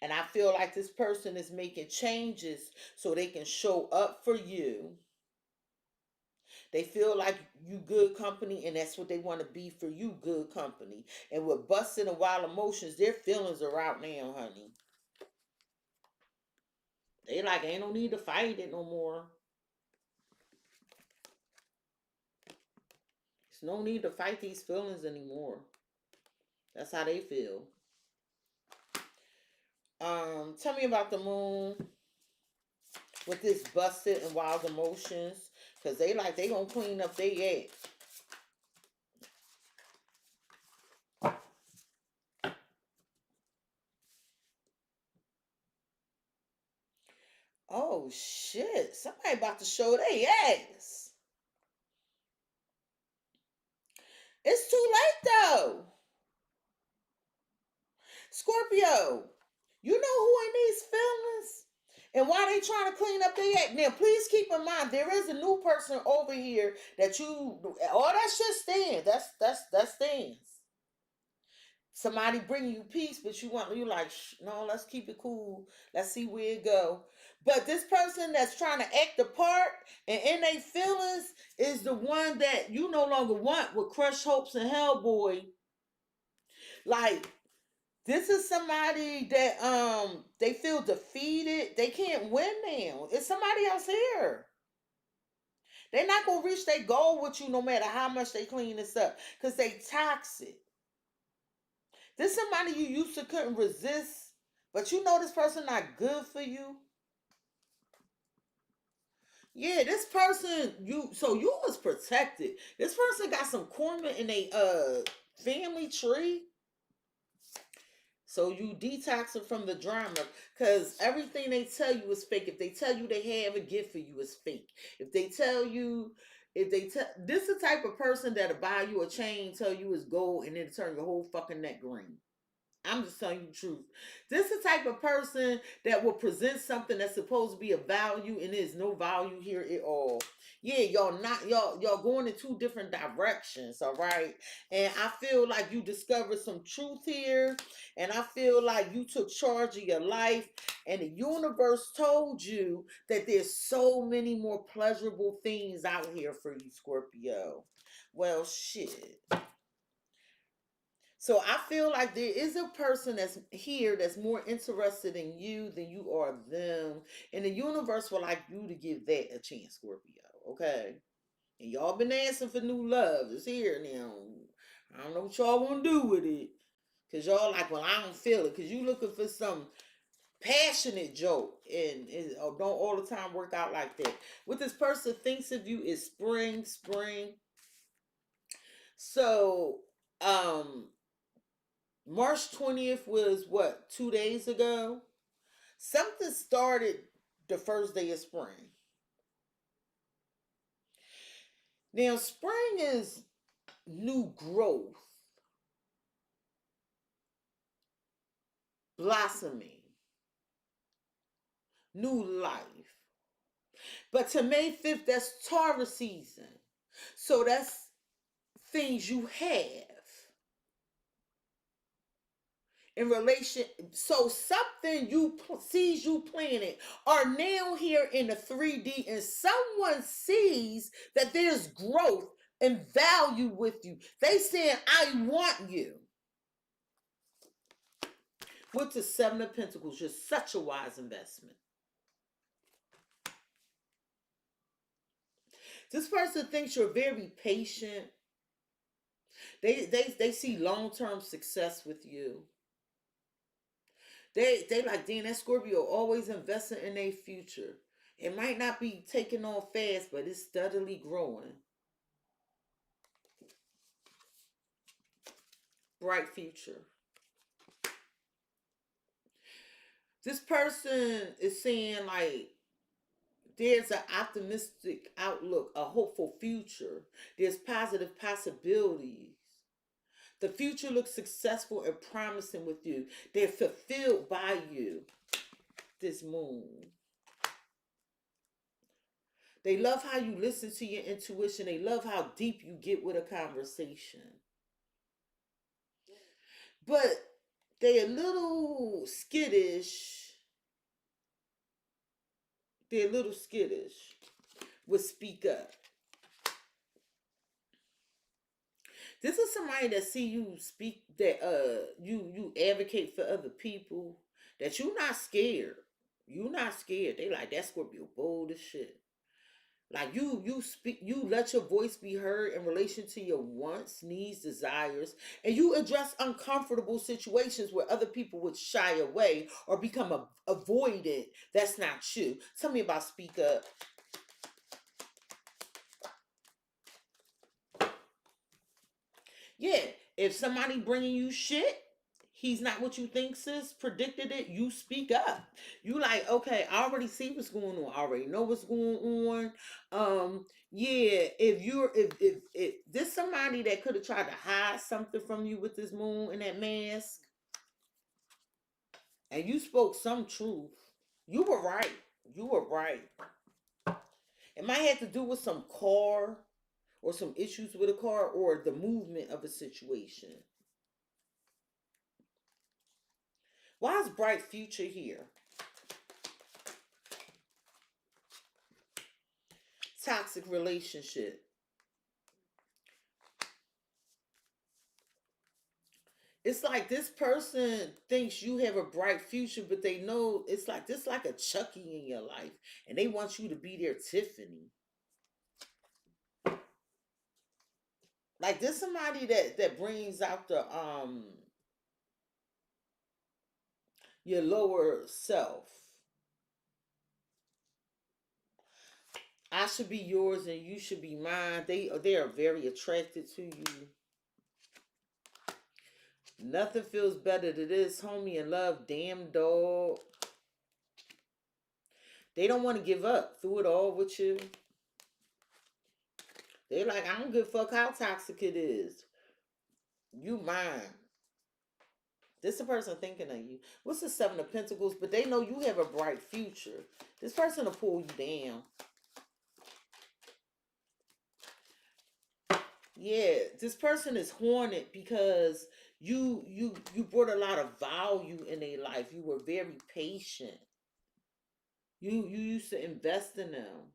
And I feel like this person is making changes so they can show up for you. They feel like you good company, and that's what they want to be for you, good company. And with busting and wild emotions, their feelings are out now, honey. They like, ain't no need to fight it no more. There's no need to fight these feelings anymore. That's how they feel. Tell me about the moon with this busted and wild emotions. Because they gonna clean up their act. Oh shit, somebody about to show their ass. It's too late though. Scorpio, you know who in these feelings? And why they trying to clean up their act. Now, please keep in mind, there is a new person over here that all that shit stands. That stands. Somebody bring you peace, but you like, no, let's keep it cool. Let's see where it go. But this person that's trying to act the part and in their feelings is the one that you no longer want with crushed hopes and Hellboy. Like, this is somebody that they feel defeated. They can't win now. It's somebody else here. They're not gonna reach their goal with you no matter how much they clean this up. Cause they toxic. This somebody you used to couldn't resist, but you know this person not good for you. Yeah, this person you was protected. This person got some karma in a family tree. So you detoxing from the drama because everything they tell you is fake. If they tell you they have a gift for you, it's fake. If they tell this is the type of person that'll buy you a chain, tell you it's gold, and then turn your whole fucking neck green. I'm just telling you the truth. This is the type of person that will present something that's supposed to be of value and there's no value here at all. Yeah, y'all going in two different directions, all right? And I feel like you discovered some truth here, and I feel like you took charge of your life, and the universe told you that there's so many more pleasurable things out here for you, Scorpio. Well, shit. So I feel like there is a person that's here that's more interested in you than you are them. And the universe would like you to give that a chance, Scorpio. Okay? And y'all been asking for new love. It's here now. I don't know what y'all want to do with it. Because y'all like, well, I don't feel it. Because you looking for some passionate joke. And it don't all the time work out like that. What this person thinks of you is spring. So, March 20th was what, 2 days ago? Something started the first day of spring. Now, spring is new growth, blossoming, new life. But to May 5th, that's Taurus season. So that's things you have in relation. So something sees you planted are now here in the 3D, and someone sees that there's growth and value with you. They saying, I want you. With the Seven of Pentacles, you're such a wise investment. This person thinks you're very patient. They see long-term success with you. They like, damn, that Scorpio always investing in their future. It might not be taking off fast, but it's steadily growing. Bright future. This person is saying like there's an optimistic outlook, a hopeful future. There's positive possibilities. The future looks successful and promising with you. They're fulfilled by you. This moon. They love how you listen to your intuition. They love how deep you get with a conversation. But they're a little skittish. They're a little skittish. Would speak up. This is somebody that see you speak, that you advocate for other people, that you not scared. You not scared. They like, that Scorpio bold as shit. Like you speak, you let your voice be heard in relation to your wants, needs, desires, and you address uncomfortable situations where other people would shy away or become avoidant. That's not you. Tell me about speak up. Yeah, if somebody bringing you shit, he's not what you think, sis, predicted it, you speak up. You like, okay, I already see what's going on. I already know what's going on. Yeah, if this somebody that could have tried to hide something from you with this moon and that mask, and you spoke some truth, you were right. You were right. It might have to do with some car or some issues with a car or the movement of a situation. Why is bright future here? Toxic relationship. It's like this person thinks you have a bright future, but they know it's like this, like a Chucky in your life, and they want you to be their Tiffany. Like this somebody that brings out the your lower self. I should be yours and you should be mine. They are very attracted to you. Nothing feels better than this, homie, and love. Damn dog. They don't want to give up through it all with you. They're like, I don't give a fuck how toxic it is. You mine. This is a person thinking of you. What's the Seven of Pentacles? But they know you have a bright future. This person will pull you down. Yeah, this person is haunted because you brought a lot of value in their life. You were very patient. You used to invest in them.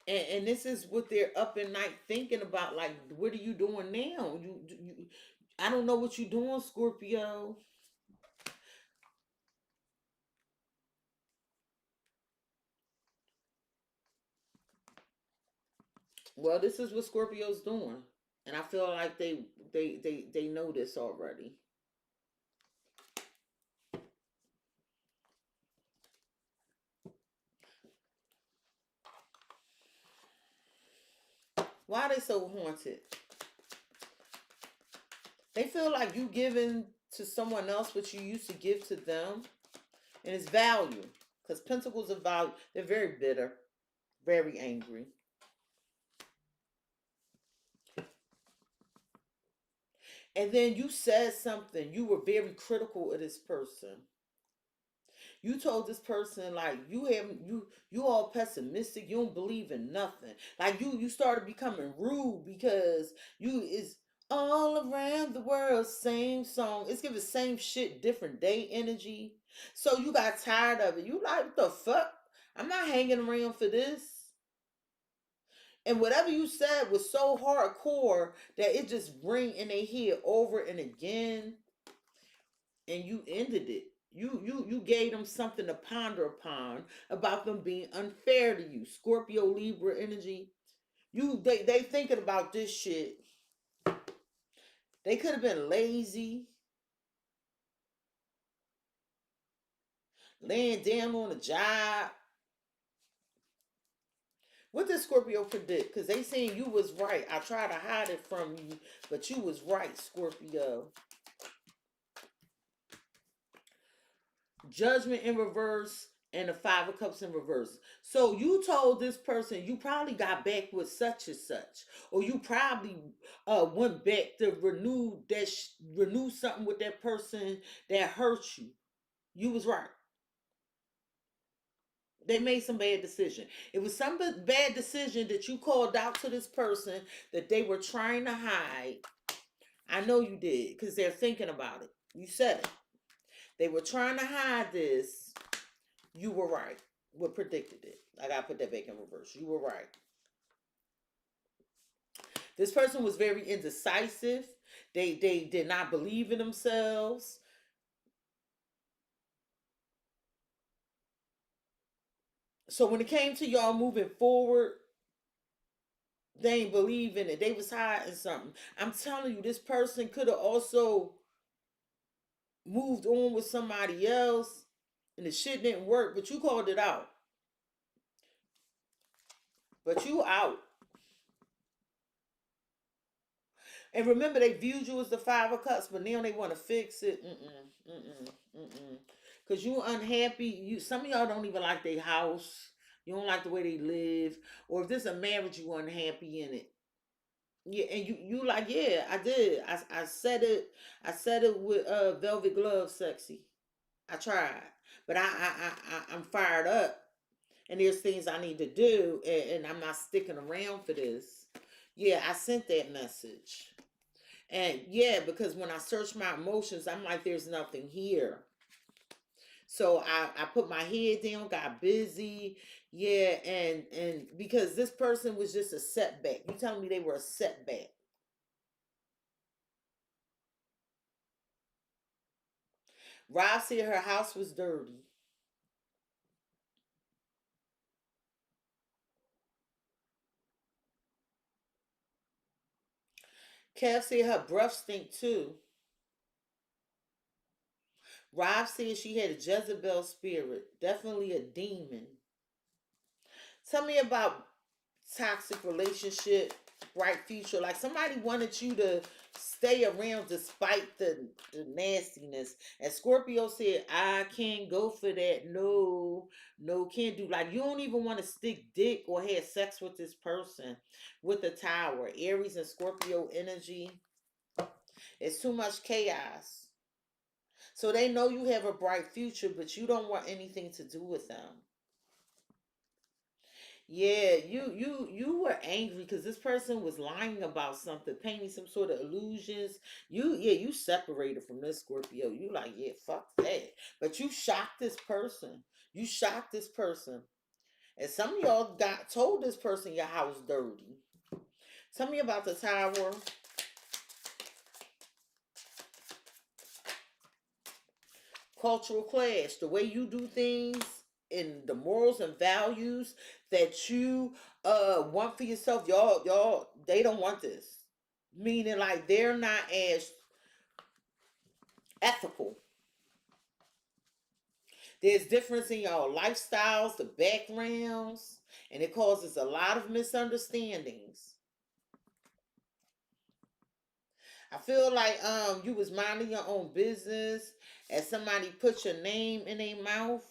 And this is what they're up at night thinking about. Like, what are you doing now? You I don't know what you're doing, Scorpio. Well, this is what Scorpio's doing. And I feel like they know this already. Why are they so haunted? They feel like you giving to someone else what you used to give to them. And it's value. Because pentacles are value. They're very bitter. Very angry. And then you said something. You were very critical of this person. You told this person like you all pessimistic. You don't believe in nothing. Like you started becoming rude because you is all around the world same song. It's giving same shit different day energy. So you got tired of it. You like what the fuck? I'm not hanging around for this. And whatever you said was so hardcore that it just ring in their head over and again, and you ended it. You gave them something to ponder upon about them being unfair to you. Scorpio Libra energy. They thinking about this shit. They could have been lazy, laying down on a job. What did Scorpio predict? Because they saying you was right. I tried to hide it from you, but you was right, Scorpio. Judgment in reverse and the Five of Cups in reverse. So you told this person you probably got back with such and such, or you probably went back to renew something with that person that hurt you. You was right. They made some bad decision. It was some bad decision that you called out to this person that they were trying to hide. I know you did because they're thinking about it. You said it. They were trying to hide this. You were right. What predicted it? I gotta put that back in reverse. You were right. This person was very indecisive. They did not believe in themselves. So when it came to y'all moving forward, they ain't believe in it. They was hiding something. I'm telling you, this person could have also moved on with somebody else, and the shit didn't work. But you called it out. But you out. And remember, they viewed you as the Five of Cups, but now they want to fix it. Cause you unhappy. Some of y'all don't even like their house. You don't like the way they live, or if this is a marriage, you unhappy in it. Yeah, and you like, yeah, I did. I said it. I said it with velvet gloves, sexy. I tried, but I'm fired up, and there's things I need to do, and I'm not sticking around for this. Yeah, I sent that message. And yeah, because when I search my emotions, I'm like, there's nothing here. So I put my head down, got busy. Yeah, and because this person was just a setback. You telling me they were a setback. Rob said her house was dirty. Kev said her breath stink too. Rob said she had a Jezebel spirit. Definitely a demon. Tell me about toxic relationship, bright future. Like somebody wanted you to stay around despite the nastiness. And Scorpio said, I can't go for that. No, no, can't do. Like, you don't even want to stick dick or have sex with this person with the Tower. Aries and Scorpio energy. It's too much chaos. So they know you have a bright future, but you don't want anything to do with them. Yeah, you were angry because this person was lying about something, painting some sort of illusions. You separated from this Scorpio. You like, yeah, fuck that. But you shocked this person. You shocked this person. And some of y'all got told this person your house dirty. Tell me about the Tower. Cultural clash, the way you do things, and the morals and values that you want for yourself. Y'all they don't want this, meaning like they're not as ethical. There's difference in y'all lifestyles, the backgrounds, and it causes a lot of misunderstandings. I feel like you was minding your own business and somebody put your name in their mouth.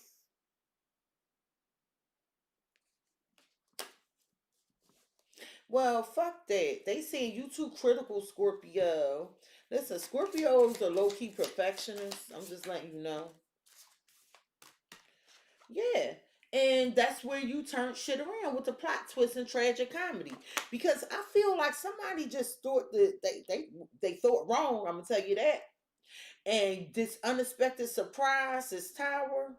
Well, fuck that. They saying you too critical, Scorpio. Listen, Scorpios are low key perfectionists. I'm just letting you know. Yeah. And that's where you turn shit around with the plot twist and tragic comedy. Because I feel like somebody just thought that they thought wrong. I'm gonna tell you that. And this unexpected surprise, this Tower,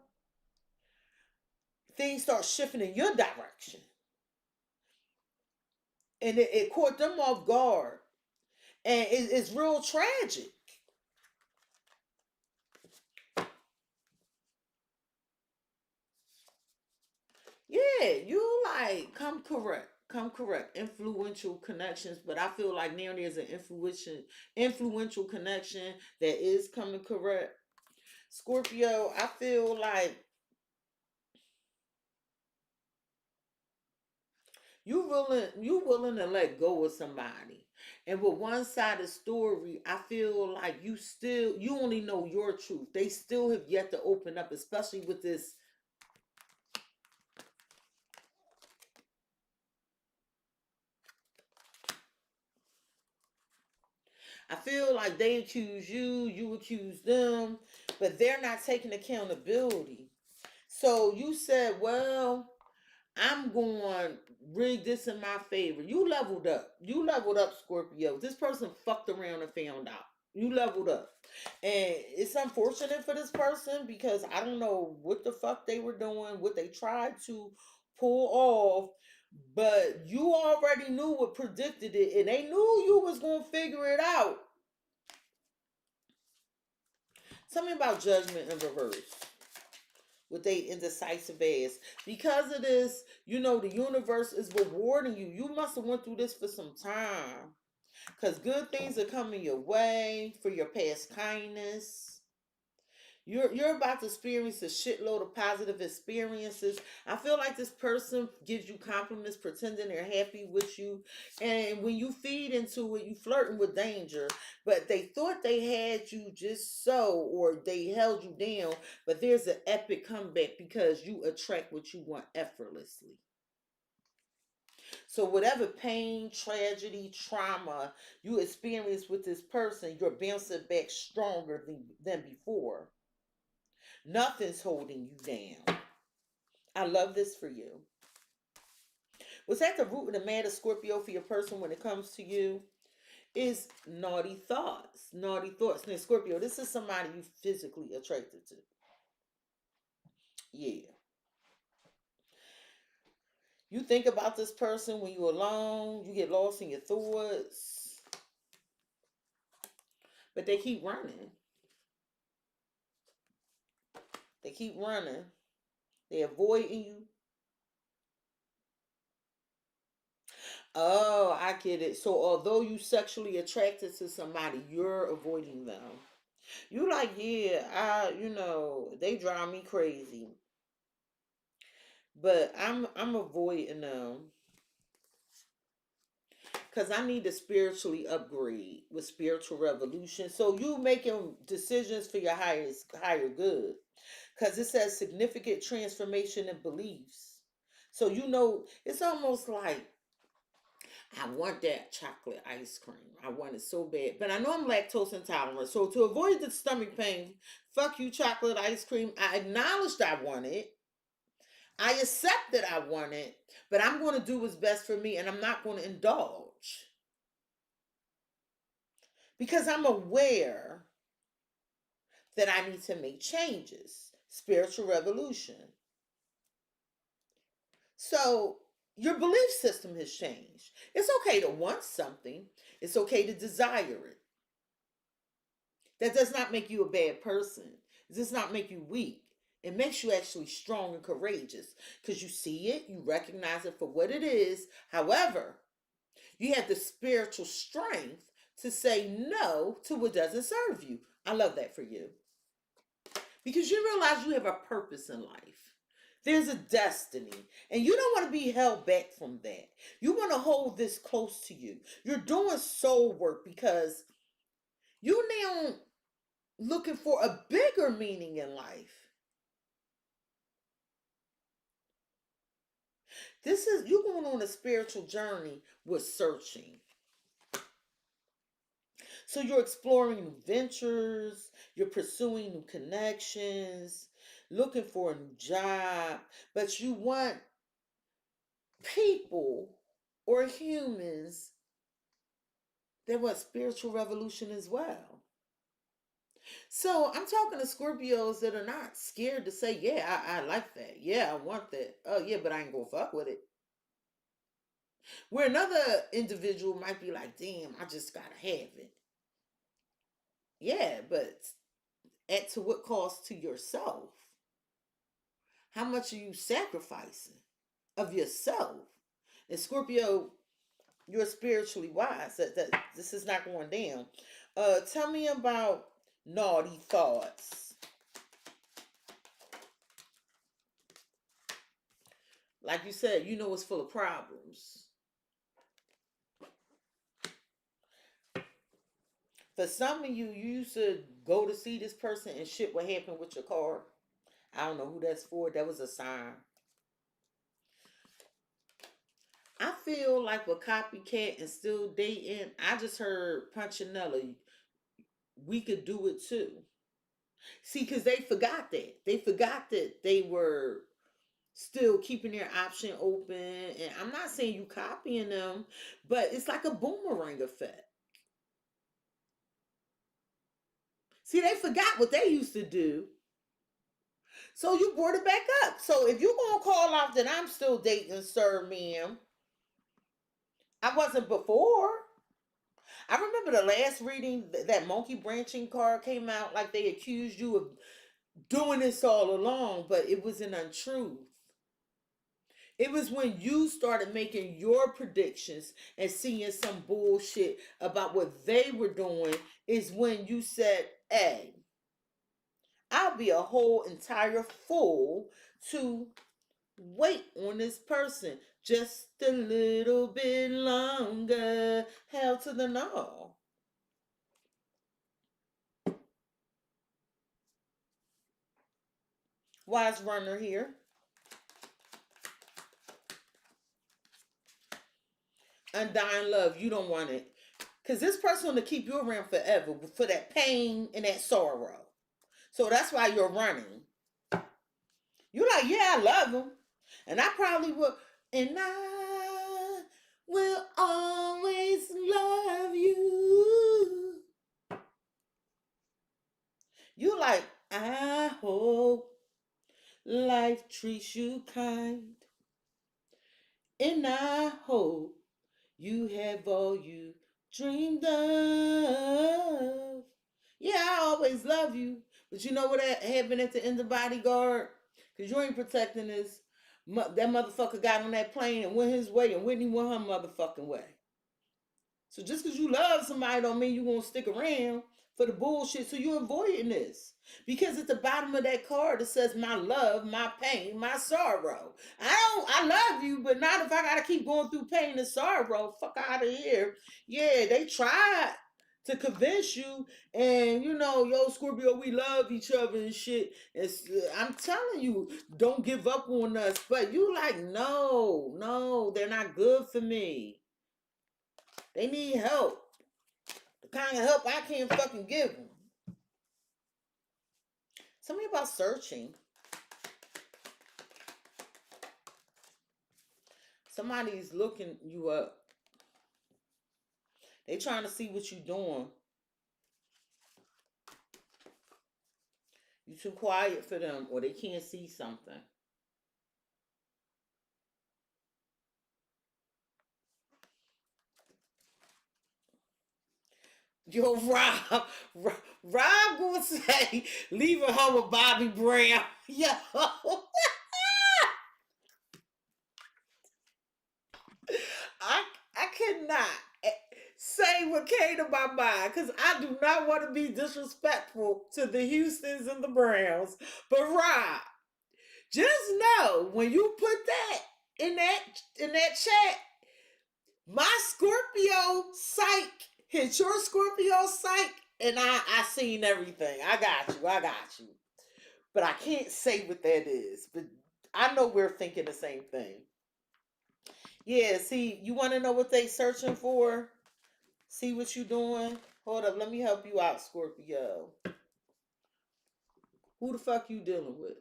things start shifting in your direction. And it caught them off guard. And it's real tragic. Yeah, you like come correct, influential connections. But I feel like now there's an influential connection that is coming correct. Scorpio, I feel like you willing to let go of somebody. And with one sided story, I feel like you only know your truth. They still have yet to open up, especially with this. I feel like they accuse you, you accuse them, but they're not taking accountability. So you said, well, I'm going to rig this in my favor. You leveled up. You leveled up, Scorpio. This person fucked around and found out. You leveled up. And it's unfortunate for this person because I don't know what the fuck they were doing, what they tried to pull off, but you already knew what predicted it and they knew you was going to figure it out. Tell me about judgment in reverse with they indecisive ass. Because of this, the universe is rewarding you. You must have went through this for some time. Because good things are coming your way for your past kindness. You're about to experience a shitload of positive experiences. I feel like this person gives you compliments, pretending they're happy with you, and when you feed into it, you flirting with danger. But they thought they had you just so, or they held you down. But there's an epic comeback because you attract what you want effortlessly. So whatever pain, tragedy, trauma you experience with this person, you're bouncing back stronger than before. Nothing's holding you down. I love this for you. What's at the root of the matter, Scorpio, for your person when it comes to you is naughty thoughts. Naughty thoughts. Now, Scorpio, this is somebody you physically attracted to. Yeah. You think about this person when you're alone, you get lost in your thoughts, but they keep running. They keep running. They're avoiding you. Oh, I get it. So although you sexually attracted to somebody, you're avoiding them. You like, yeah, they drive me crazy. But I'm avoiding them. because I need to spiritually upgrade with spiritual revolution. So you making decisions for your higher good. Because it says significant transformation in beliefs. So you know, it's almost like I want that chocolate ice cream. I want it so bad. But I know I'm lactose intolerant. So to avoid the stomach pain, fuck you, chocolate ice cream. I acknowledged I want it. I accept that I want it. But I'm going to do what's best for me and I'm not going to indulge. Because I'm aware that I need to make changes. Spiritual revolution. So your belief system has changed. It's okay to want something, it's okay to desire it. That does not make you a bad person, it does not make you weak. It makes you actually strong and courageous because you see it, you recognize it for what it is. However, you have the spiritual strength to say no to what doesn't serve you. I love that for you because you realize you have a purpose in life. There's a destiny, and you don't want to be held back from that. You want to hold this close to you. You're doing soul work because you now looking for a bigger meaning in life. This is you going on a spiritual journey with searching. So you're exploring new ventures, you're pursuing new connections, looking for a new job, but you want people or humans that want spiritual revolution as well. So I'm talking to Scorpios that are not scared to say, yeah, I like that. Yeah, I want that. Oh, yeah, but I ain't gonna fuck with it. Where another individual might be like, damn, I just gotta have it. Yeah, but at to what cost to yourself? How much are you sacrificing of yourself? And Scorpio, you're spiritually wise. That this is not going down. Tell me about naughty thoughts. Like you said, you know it's full of problems. For some of you, you used to go to see this person and shit what happened with your car. I don't know who that's for. That was a sign. I feel like with copycat and still dating, I just heard Punchinella, we could do it too. See, because they forgot that. They forgot that they were still keeping their option open. And I'm not saying you copying them, but it's like a boomerang effect. See, they forgot what they used to do. So you brought it back up. So if you're going to call out that I'm still dating Sir Ma'am, I wasn't before. I remember the last reading, that monkey branching card came out like they accused you of doing this all along, but it was an untruth. It was when you started making your predictions and seeing some bullshit about what they were doing is when you said, hey, I'll be a whole entire fool to wait on this person just a little bit longer. Hell to the no. Wise runner here. Undying love. You don't want it. Because this person will keep you around forever for that pain and that sorrow. So that's why you're running. You're like, yeah, I love him. And I probably will. And I will always love you. You're like, I hope life treats you kind. And I hope you have all you dreamed of. Yeah, I always love you. But you know what happened at the end of Bodyguard? Because you ain't protecting this. That motherfucker got on that plane and went his way, and Whitney went her motherfucking way. So just because you love somebody don't mean you won't stick around. for the bullshit. So you're avoiding this. Because at the bottom of that card it says my love, my pain, my sorrow. I love you, but not if I gotta keep going through pain and sorrow. Fuck out of here. Yeah, they tried to convince you, and you know, yo, Scorpio, we love each other and shit. I'm telling you, don't give up on us. But you like, no, they're not good for me. They need help. The kind of help I can't fucking give them. Something about searching. Somebody's looking you up. They trying to see what you doing. You too quiet for them, or they can't see something. Yo, Rob gonna say, leaving her with Bobby Brown. Yo, I cannot say what came to my mind because I do not want to be disrespectful to the Houstons and the Browns. But Rob, just know when you put that in that chat, my Scorpio psych hit your Scorpio psych, and I seen everything. I got you. But I can't say what that is. But I know we're thinking the same thing. Yeah, see, you want to know what they searching for? See what you doing? Hold up, let me help you out, Scorpio. Who the fuck you dealing with?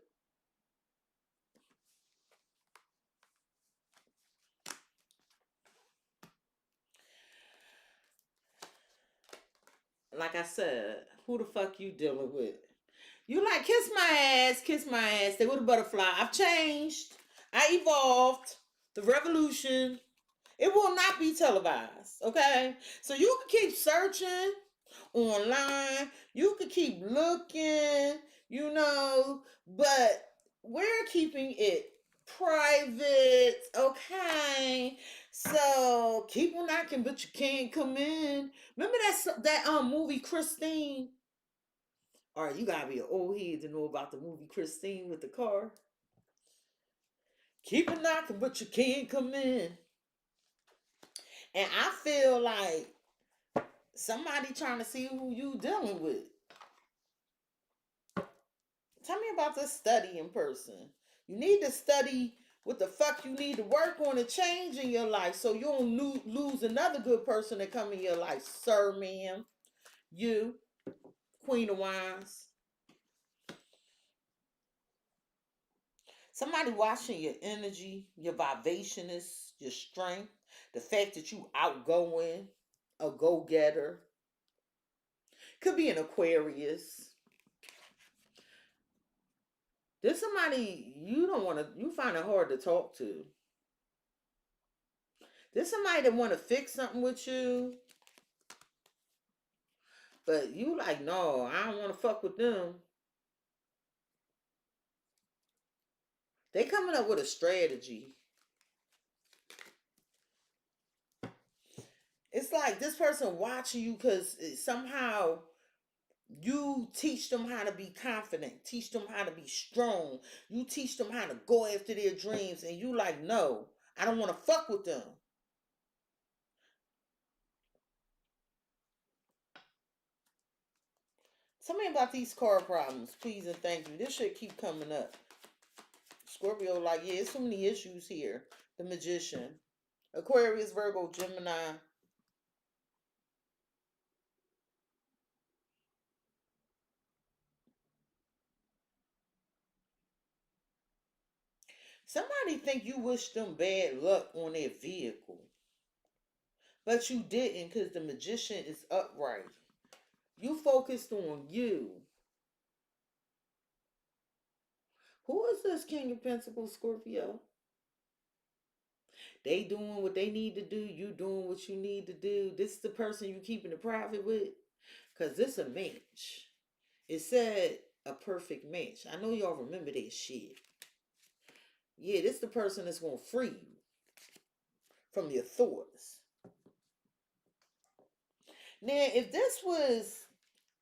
Like I said, who the fuck you dealing with? You like, kiss my ass, kiss my ass. Stay with a butterfly. I've changed. I evolved. The revolution. It will not be televised, okay? So you can keep searching online. You can keep looking, you know, but we're keeping it private, okay? So keep on knocking, but you can't come in. Remember that movie Christine? All right, you gotta be an old head to know about the movie Christine with the car. Keep on knocking, but you can't come in. And I feel like somebody trying to see who you dealing with. Tell me about this study in person. You need to study what the fuck you need to work on and change in your life so you don't lose another good person that come in your life. Sir, ma'am, you, Queen of Wands. Somebody watching your energy, your vivacious, your strength, the fact that you outgoing, a go-getter. Could be an Aquarius. There's somebody you find it hard to talk to. There's somebody that want to fix something with you, but you like, no, I don't want to fuck with them. They coming up with a strategy. It's like this person watching you because somehow you teach them how to be confident, teach them how to be strong. You teach them how to go after their dreams, and you like, no, I don't want to fuck with them. Tell me about these car problems, please and thank you. This shit keep coming up. Scorpio, like, yeah, there's so many issues here. The Magician. Aquarius, Virgo, Gemini. Somebody think you wish them bad luck on their vehicle. But you didn't because the Magician is upright. You focused on you. Who is this King of Pentacles, Scorpio? They doing what they need to do. You doing what you need to do. This is the person you keeping it private with. Because this a match. It said a perfect match. I know y'all remember that shit. Yeah, this the person that's going to free you from your thoughts. Now, if this was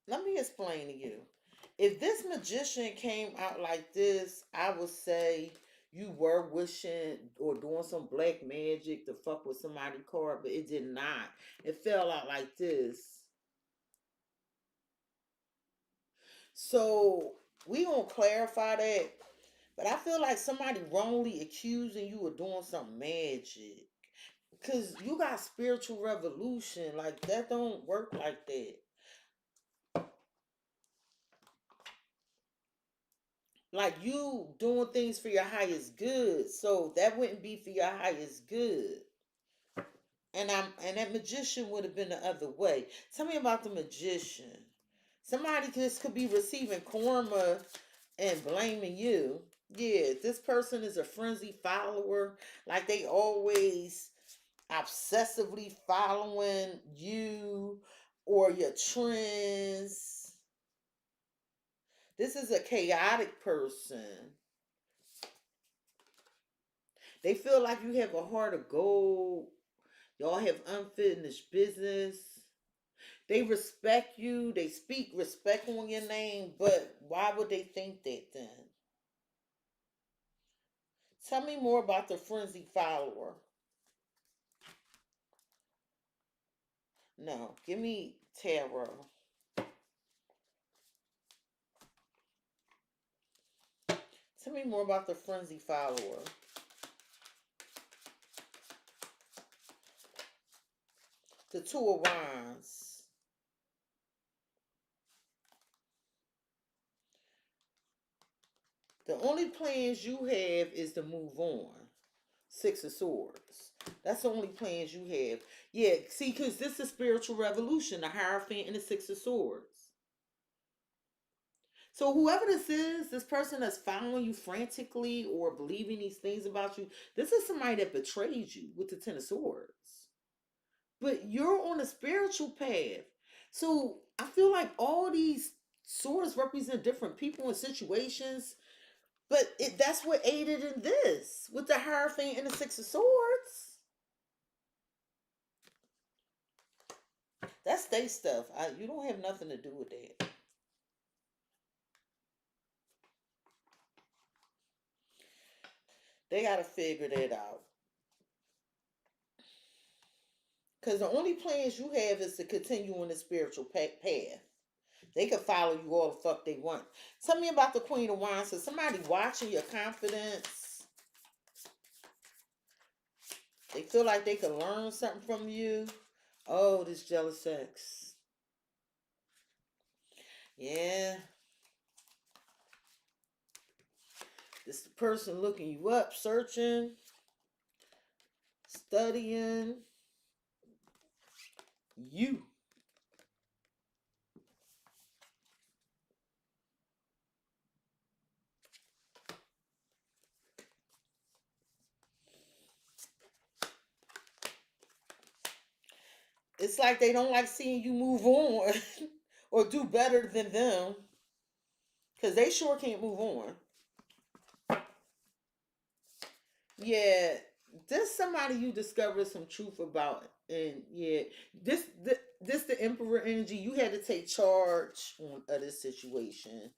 let me explain to you. If this magician came out like this, I would say you were wishing or doing some black magic to fuck with somebody's card, but it did not. It fell out like this. So we gonna clarify that. But I feel like somebody wrongly accusing you of doing some magic. Cause you got spiritual revolution. Like that don't work like that. Like you doing things for your highest good. So that wouldn't be for your highest good. And that magician would have been the other way. Tell me about the magician. Somebody just could be receiving karma and blaming you. Yeah, this person is a frenzy follower. Like they always obsessively following you or your trends. This is a chaotic person. They feel like you have a heart of gold. Y'all have unfinished business. They respect you. They speak respect on your name. But why would they think that then? Tell me more about the frenzy follower. No, give me tarot. Tell me more about the frenzy follower. The Two of Wands. The only plans you have is to move on. Six of Swords. That's the only plans you have. Yeah, see, because this is spiritual revolution, the Hierophant and the Six of Swords. So whoever this is, this person that's following you frantically or believing these things about you, this is somebody that betrayed you with the Ten of Swords. But you're on a spiritual path. So I feel like all these swords represent different people and situations. But that's what aided in this with the Hierophant and the Six of Swords. That's their stuff. You don't have nothing to do with that. They got to figure that out. Because the only plans you have is to continue on the spiritual path. They can follow you all the fuck they want. Tell me about the Queen of Wands. So somebody watching your confidence. They feel like they can learn something from you. Oh, this jealous sex. Yeah. This the person looking you up, searching, studying you. It's like they don't like seeing you move on or do better than them because they sure can't move on. Yeah, this somebody you discovered some truth about, and yeah, this the Emperor energy. You had to take charge of this situation.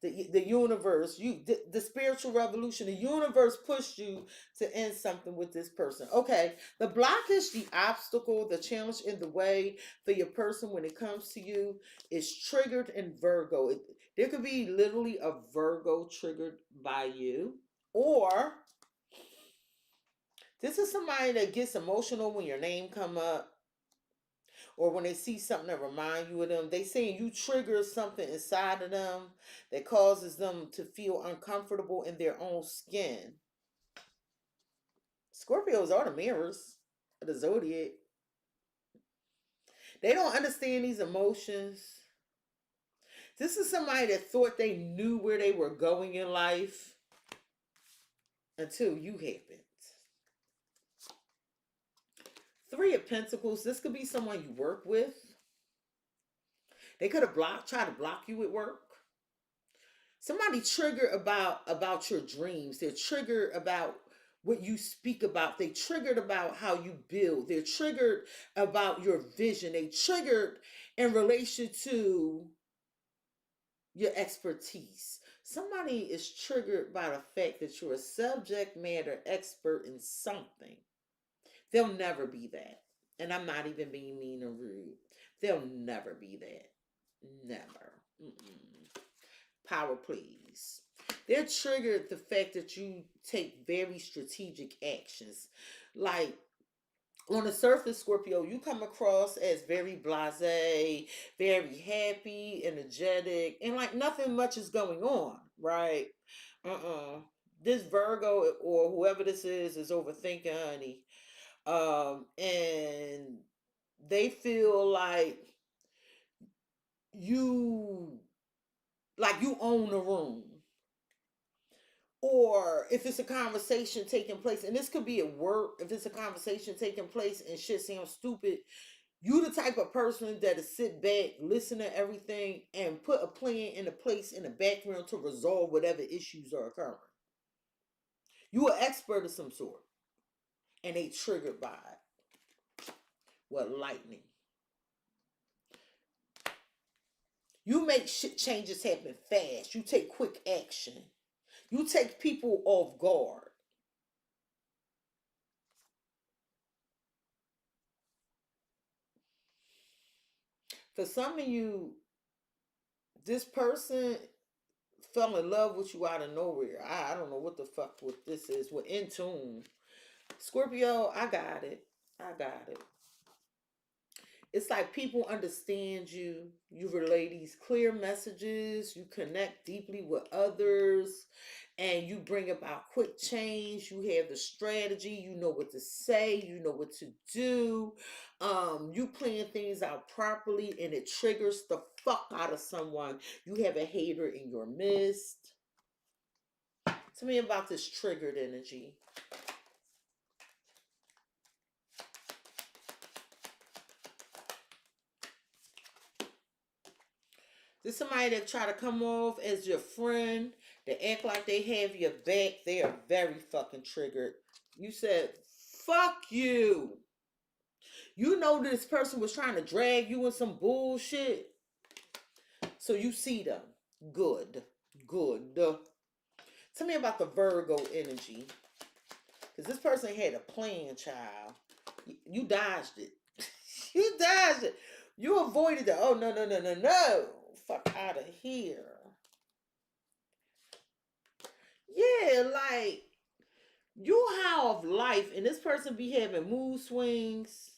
The universe, the spiritual revolution, the universe pushed you to end something with this person. Okay, the blockage, the obstacle, the challenge in the way for your person when it comes to you is triggered in Virgo. There could be literally a Virgo triggered by you, or this is somebody that gets emotional when your name come up or when they see something that remind you of them. They saying you trigger something inside of them that causes them to feel uncomfortable in their own skin. Scorpios are the mirrors of the zodiac. They don't understand these emotions. This is somebody that thought they knew where they were going in life until you happened. Three of Pentacles. This could be someone you work with. They could have tried to block you at work. Somebody triggered about your dreams. They're triggered about what you speak about. They triggered about how you build. They're triggered about your vision. They triggered in relation to your expertise. Somebody is triggered by the fact that you're a subject matter expert in something. They'll never be that. And I'm not even being mean or rude. They'll never be that. Never. Mm-mm. Power, please. They're triggered the fact that you take very strategic actions. Like, on the surface, Scorpio, you come across as very blasé, very happy, energetic, and like nothing much is going on, right? This Virgo or whoever this is overthinking, honey. And they feel you you own the room. Or if it's a conversation taking place, and this could be at work, if it's a conversation taking place and shit sounds stupid, you the type of person that'll sit back, listen to everything, and put a plan in a place in the background to resolve whatever issues are occurring. You an expert of some sort, and they triggered by it. What, lightning? You make shit changes happen fast. You take quick action. You take people off guard. For some of you, this person fell in love with you out of nowhere. I don't know what the fuck what this is. We're in tune. Scorpio, I got it. I got it. It's like people understand you. You relay these clear messages. You connect deeply with others. And you bring about quick change. You have the strategy. You know what to say. You know what to do. You plan things out properly. And it triggers the fuck out of someone. You have a hater in your midst. Tell me about this triggered energy. This somebody that try to come off as your friend, they act like they have your back. They are very fucking triggered. You said, fuck you. You know this person was trying to drag you in some bullshit. So you see them. Good. Good. Tell me about the Virgo energy. Because this person had a plan, child. You dodged it. You dodged it. You avoided it. Oh, no, no, no, no, no. Fuck out of here. Yeah, like, you have life, and this person be having mood swings.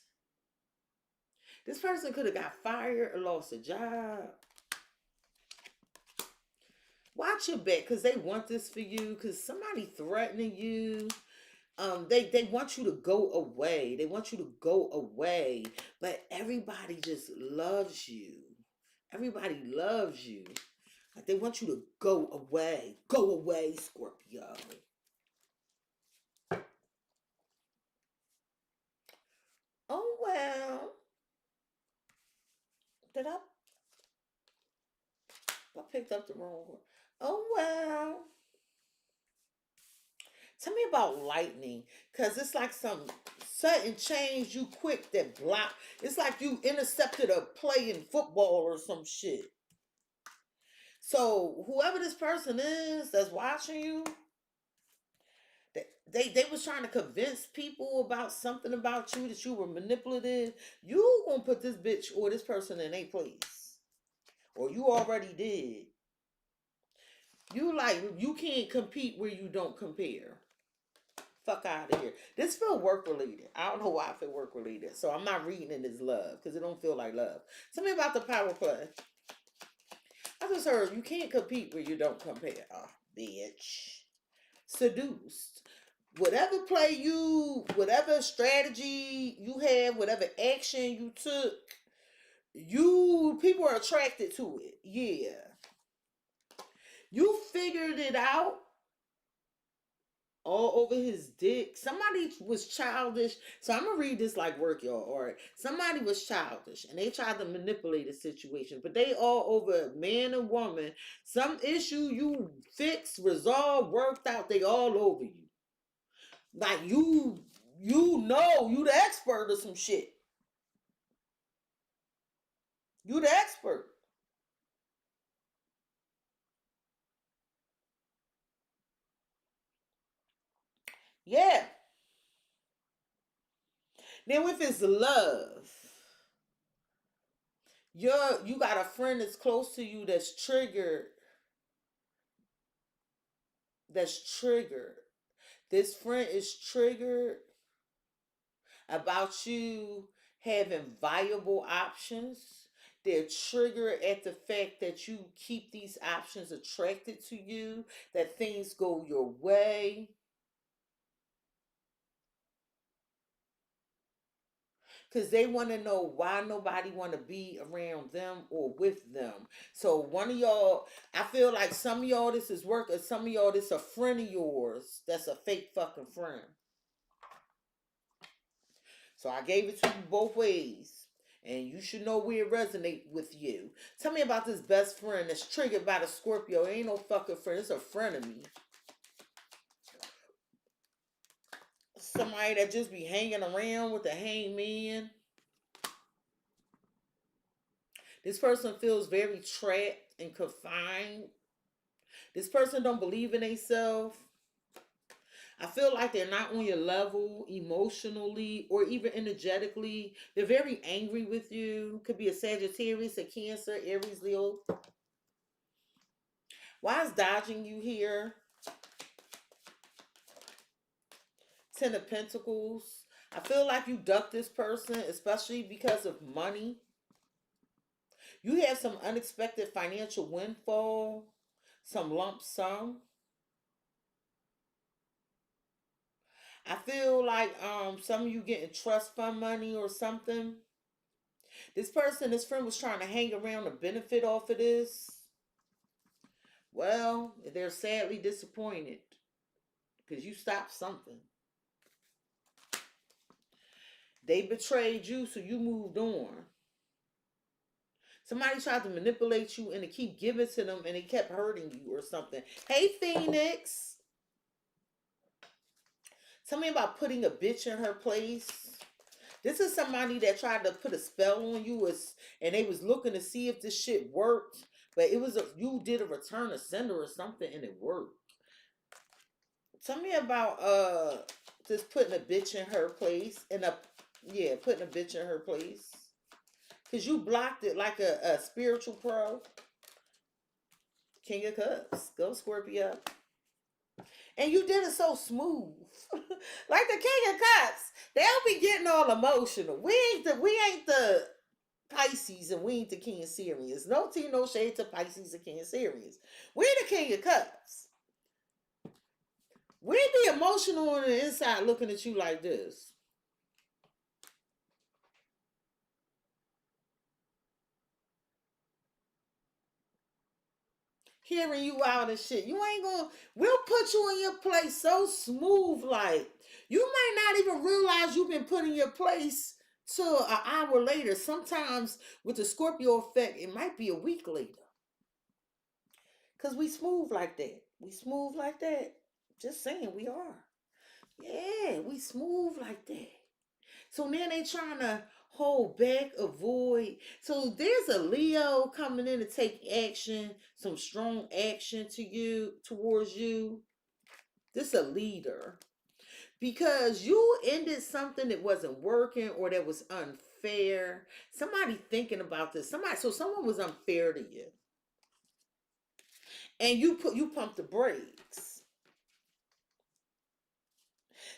This person could have got fired or lost a job. Watch your back, because they want this for you, because somebody threatening you. They want you to go away. They want you to go away. But everybody just loves you. Everybody loves you. Like they want you to go away. Go away, Scorpio. Oh well. Did I picked up the wrong one. Oh well. Tell me about lightning. Cause it's like some sudden change you quick that block. It's like you intercepted a play in football or some shit. So whoever this person is that's watching you, they was trying to convince people about something about you that you were manipulative. You gonna put this bitch or this person in a place, or you already did. You can't compete where you don't compare. Fuck out of here. This feel work related. I don't know why I feel work related. So I'm not reading it as love because it don't feel like love. Tell me about the power play. I just heard you can't compete where you don't compare. Oh, bitch. Seduced. Whatever strategy you have, whatever action you took, people are attracted to it. Yeah. You figured it out all over his dick. Somebody was childish. So I'm gonna read this like work, y'all. All right. Somebody was childish and they tried to manipulate the situation, but they all over man and woman. Some issue you fixed, resolved, worked out, they all over you. Like you the expert of some shit. You the expert. Yeah. Now, if it's love, you got a friend that's close to you that's triggered. That's triggered. This friend is triggered about you having viable options. They're triggered at the fact that you keep these options attracted to you, that things go your way. Because they want to know why nobody want to be around them or with them. So one of y'all, I feel like some of y'all this is work, or some of y'all this a friend of yours that's a fake fucking friend. So I gave it to you both ways. And you should know where it resonate with you. Tell me about this best friend that's triggered by the Scorpio. It ain't no fucking friend. It's a friend of me. Somebody that just be hanging around with the hangman. This person feels very trapped and confined. This person don't believe in themselves. I feel like they're not on your level emotionally or even energetically. They're very angry with you. Could be a Sagittarius, a Cancer, Aries, Leo. Why is dodging you here? Ten of Pentacles. I feel like you duck this person, especially because of money. You have some unexpected financial windfall, some lump sum. I feel like some of you getting trust fund money or something. This person, this friend was trying to hang around to benefit off of this. Well, they're sadly disappointed because you stopped something. They betrayed you, so you moved on. Somebody tried to manipulate you and to keep giving to them and they kept hurting you or something. Hey, Phoenix. Tell me about putting a bitch in her place. This is somebody that tried to put a spell on you and they was looking to see if this shit worked. But it was you did a return of sender or something and it worked. Tell me about just putting a bitch in her place putting a bitch in her place. Cause you blocked it like a spiritual pro. King of Cups. Go Scorpio. And you did it so smooth. Like the King of Cups. They'll be getting all emotional. We ain't the Pisces and we ain't the King of Sirius. No tea, no shade to Pisces and King of Sirius. We the King of Cups. We be emotional on the inside looking at you like this. Hearing you out and shit. You ain't gonna, we'll put you in your place so smooth, like you might not even realize you've been put in your place till an hour later. Sometimes with the Scorpio effect, it might be a week later. Cause we smooth like that. We smooth like that. Just saying we are. Yeah, we smooth like that. So now they trying to hold back, avoid. So there's a Leo coming in to take action, some strong action towards you. This a leader. Because you ended something that wasn't working or that was unfair. Somebody thinking about this. Someone was unfair to you. And you pumped the brakes.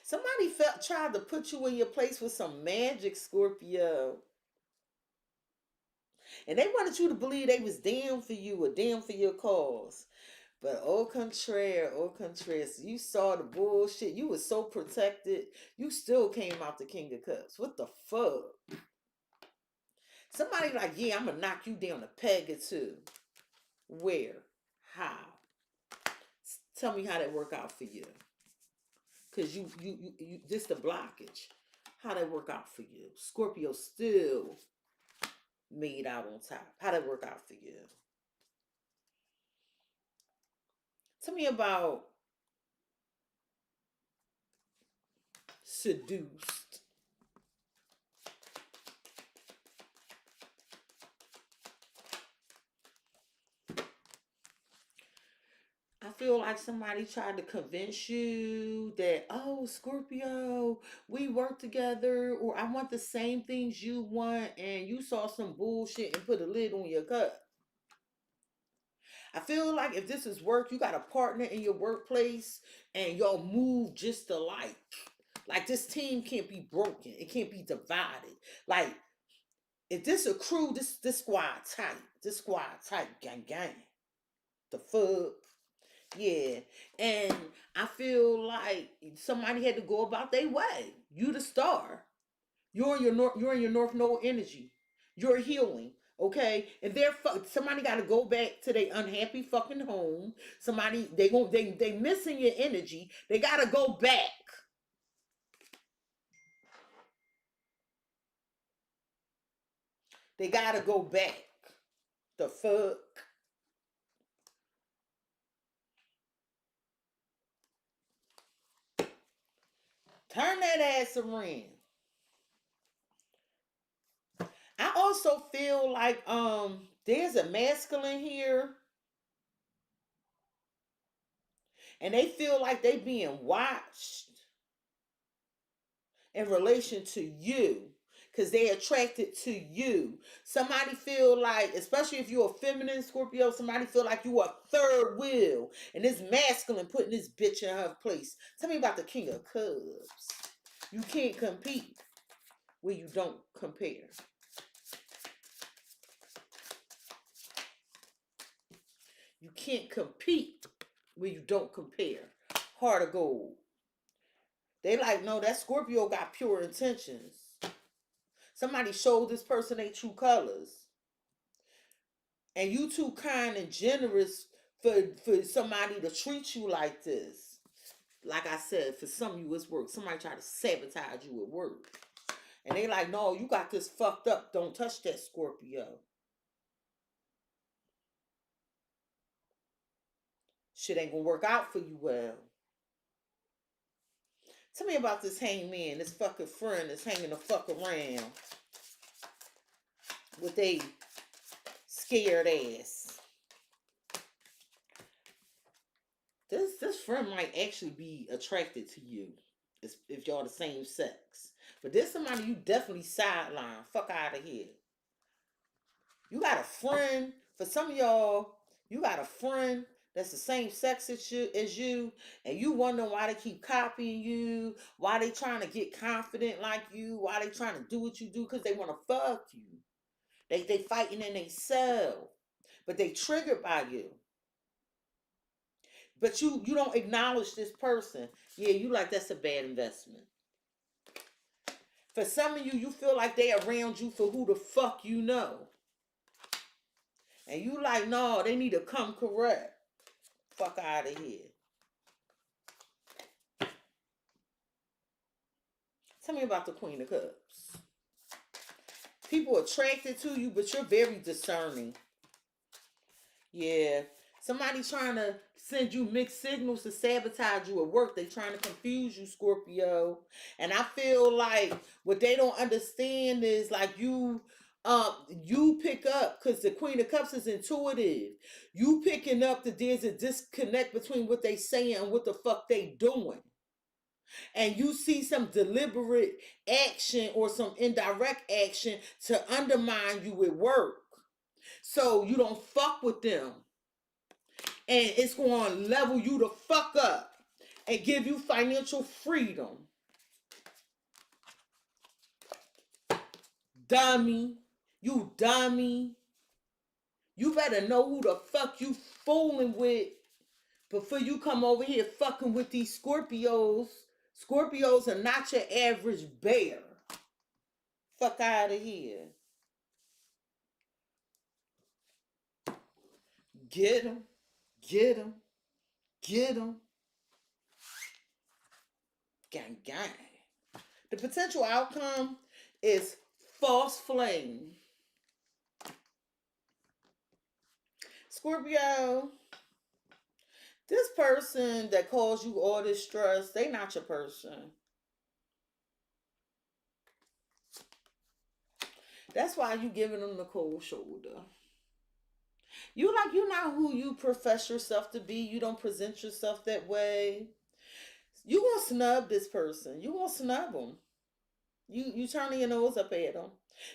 Somebody tried to put you in your place with some magic, Scorpio. And they wanted you to believe they was down for you or down for your cause. But au contraire, so you saw the bullshit. You were so protected. You still came out the King of Cups. What the fuck? Somebody like, yeah, I'm going to knock you down a peg or two. Where? How? Tell me how that work out for you. Because you just the blockage. How that work out for you? Scorpio still made out on top. How that work out for you? Tell me about seduced. I feel like somebody tried to convince you that, oh, Scorpio, we work together, or I want the same things you want, and you saw some bullshit and put a lid on your cup. I feel like if this is work, you got a partner in your workplace and y'all move just alike. Like this team can't be broken. It can't be divided. Like if this a crew, this squad tight. This squad tight, gang gang. The fuck. Yeah. And I feel like somebody had to go about their way. You the star. You're in your North Node energy. You're healing. Okay, and somebody got to go back to their unhappy fucking home. Somebody they missing your energy. They got to go back. They got to go back. The fuck. Turn that ass around. I also feel like there's a masculine here, and they feel like they being watched in relation to you because they attracted to you. Somebody feel like, especially if you're a feminine Scorpio, somebody feel like you are third wheel and this masculine putting this bitch in her place. Tell me about the King of Cups. You can't compete where you don't compare. You can't compete where you don't compare. Heart of gold. They like, no, that Scorpio got pure intentions. Somebody showed this person their true colors. And you too kind and generous for somebody to treat you like this. Like I said, for some of you it's work. Somebody try to sabotage you at work. And they like, no, you got this fucked up. Don't touch that Scorpio. Shit ain't gonna work out for you well. Tell me about this hangman, this fucking friend that's hanging the fuck around with a scared ass. This friend might actually be attracted to you if y'all the same sex. But there's somebody you definitely sideline. Fuck out of here. You got a friend, for some of y'all, you got a friend that's the same sex as you, and you wonder why they keep copying you, why they trying to get confident like you, why they trying to do what you do, because they want to fuck you. They fighting in themselves, but they triggered by you. But you don't acknowledge this person. Yeah, you like that's a bad investment. For some of you, you feel like they around you for who the fuck you know. And you like, no, they need to come correct. Fuck out of here. Tell me about the Queen of Cups. People attracted to you, but you're very discerning. Yeah. Somebody trying to send you mixed signals to sabotage you at work. They trying to confuse you, Scorpio. And I feel like what they don't understand is like you pick up, because the Queen of Cups is intuitive. You picking up that there's a disconnect between what they saying and what the fuck they doing. And you see some deliberate action or some indirect action to undermine you at work. So you don't fuck with them. And it's going to level you the fuck up and give you financial freedom. Dummy. You dummy. You better know who the fuck you fooling with before you come over here fucking with these Scorpios. Scorpios are not your average bear. Fuck out of here. Get him. Get him. Get him. Gang, gang. The potential outcome is false flame. Scorpio, this person that caused you all this stress, they not your person. That's why you giving them the cold shoulder. You're not who you profess yourself to be. You don't present yourself that way. You gonna snub this person. You gonna snub them. You turning your nose up at them.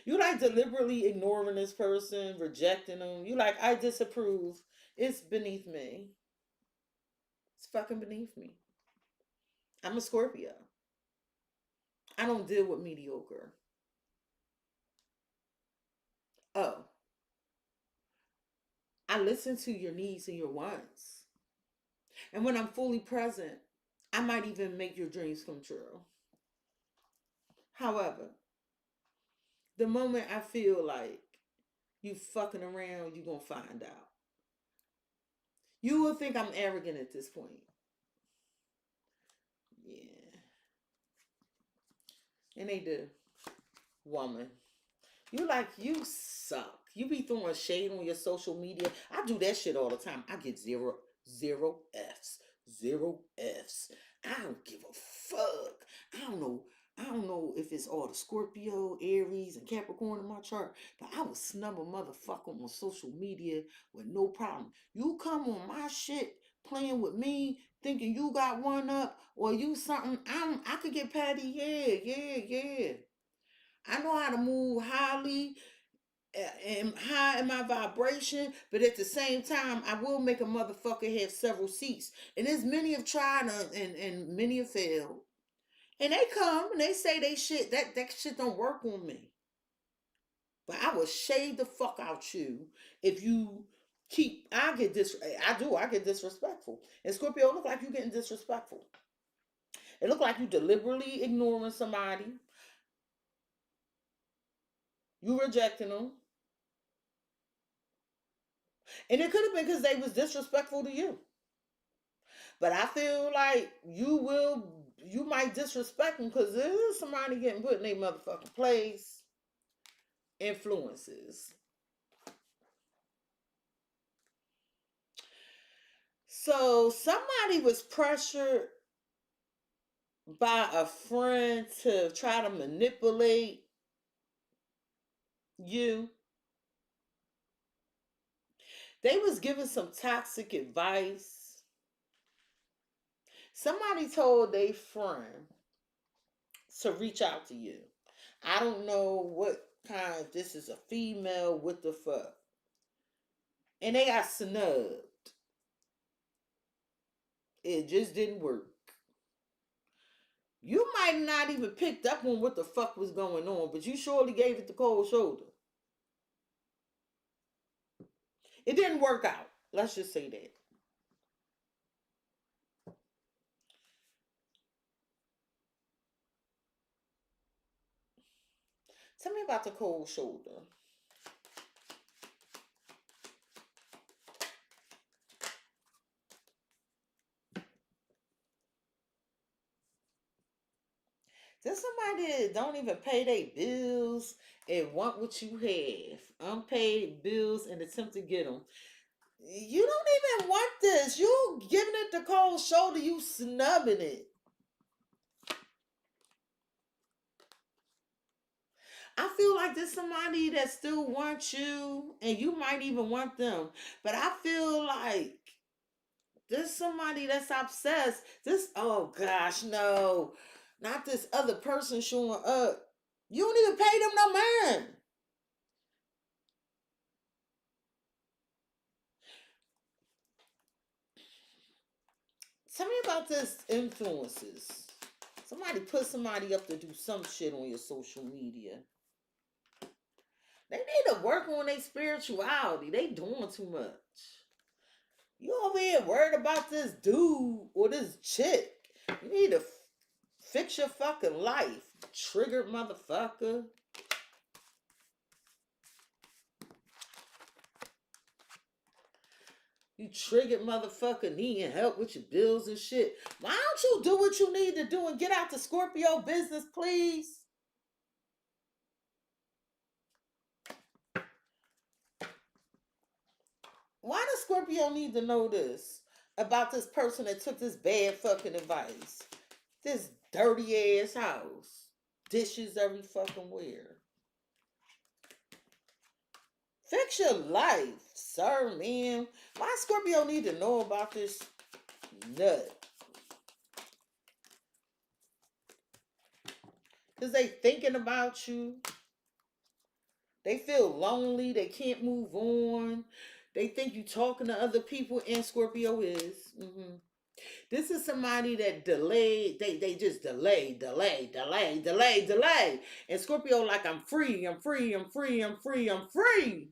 You like deliberately ignoring this person, rejecting them. You like, I disapprove. It's beneath me. It's fucking beneath me. I'm a Scorpio. I don't deal with mediocre. Oh, I listen to your needs and your wants. And when I'm fully present, I might even make your dreams come true. However, the moment I feel like you fucking around, you gonna find out. You will think I'm arrogant at this point. Yeah. And they do. Woman. You suck. You be throwing shade on your social media. I do that shit all the time. I get zero F's. Zero F's. I don't give a fuck. I don't know. I don't know if it's all the Scorpio, Aries, and Capricorn in my chart, but I will snub a motherfucker on social media with no problem. You come on my shit playing with me, thinking you got one up or you something. I could get patty. Yeah. I know how to move highly and high in my vibration, but at the same time, I will make a motherfucker have several seats. And there's many have tried and many have failed. And they come and they say they shit. That shit don't work on me. But I will shade the fuck out you if you keep. I get disrespectful. And Scorpio, look like you getting disrespectful. It look like you deliberately ignoring somebody. You rejecting them. And it could have been because they was disrespectful to you. But I feel like you might disrespect them because there's somebody getting put in their motherfucking place. Influences. So somebody was pressured by a friend to try to manipulate you. They was giving some toxic advice. Somebody told their friend to reach out to you. I don't know what kind, if this is a female, what the fuck. And they got snubbed. It just didn't work. You might not even picked up on what the fuck was going on, but you surely gave it the cold shoulder. It didn't work out. Let's just say that. Tell me about the cold shoulder. There's somebody that don't even pay their bills and want what you have. Unpaid bills and attempt to get them. You don't even want this. You giving it the cold shoulder. You snubbing it. I feel like there's somebody that still wants you and you might even want them. But I feel like there's somebody that's obsessed. Oh gosh, no. Not this other person showing up. You don't even pay them no mind. Tell me about this influences. Somebody put somebody up to do some shit on your social media. They need to work on their spirituality. They doing too much. You over here worried about this dude or this chick. You need to fix your fucking life. Triggered motherfucker. You triggered motherfucker needing help with your bills and shit. Why don't you do what you need to do and get out the Scorpio business, please? Why does Scorpio need to know this about this person that took this bad fucking advice? This dirty ass house. Dishes every fucking where. Fix your life, sir, man. Why Scorpio need to know about this nut? Because they thinking about you. They feel lonely. They can't move on. They think you talking to other people, and Scorpio is. This is somebody that delayed. They just delay. And Scorpio like, I'm free, I'm free, I'm free, I'm free, I'm free.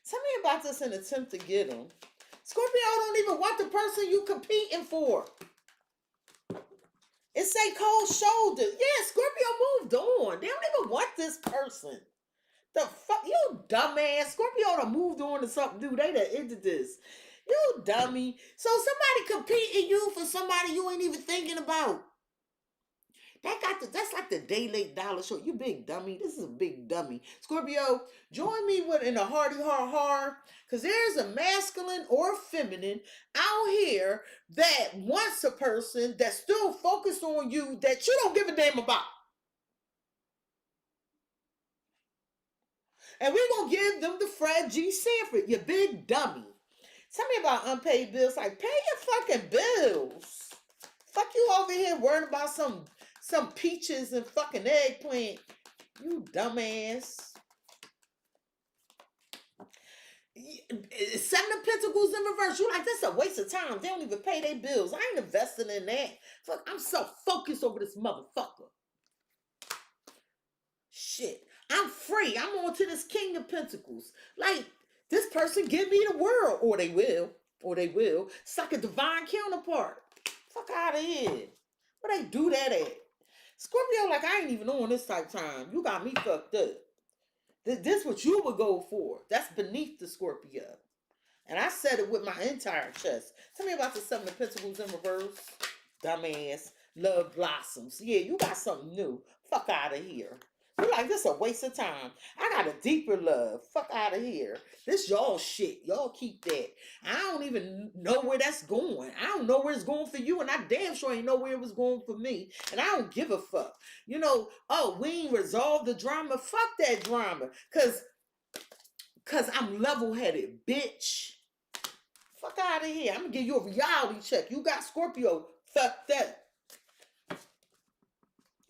Tell me about this an attempt to get him. Scorpio don't even want the person you competing for. It say cold shoulders. Yeah, Scorpio moved on. They don't even want this person. The fuck, you dumbass. Scorpio done moved on to something new. They done ended this. You dummy. So somebody competing you for somebody you ain't even thinking about. That's like the day late dollar show. You big dummy. This is a big dummy. Scorpio, join me with in a hardy har. Because there's a masculine or feminine out here that wants a person that's still focused on you that you don't give a damn about. And we're going to give them the Fred G. Sanford, you big dummy. Tell me about unpaid bills. Like, pay your fucking bills. Fuck you over here worrying about some peaches and fucking eggplant. You dumbass. Seven of Pentacles in reverse. You like, this a waste of time. They don't even pay their bills. I ain't investing in that. Fuck, I'm so focused over this motherfucker. Shit. I'm free. I'm on to this King of Pentacles. Like, this person give me the world. Or they will. It's like a divine counterpart. Fuck out of here. Where they do that at? Scorpio, like, I ain't even on this type time. You got me fucked up. This what you would go for. That's beneath the Scorpio. And I said it with my entire chest. Tell me about the Seven of Pentacles in reverse. Dumbass. Love blossoms. Yeah, you got something new. Fuck out of here. You like, this a waste of time. I got a deeper love. Fuck out of here. This y'all shit. Y'all keep that. I don't even know where that's going. I don't know where it's going for you, and I damn sure ain't know where it was going for me. And I don't give a fuck. You know, oh, we ain't resolved the drama. Fuck that drama. Cause I'm level-headed, bitch. Fuck out of here. I'm gonna give you a reality check. You got Scorpio. Fuck that.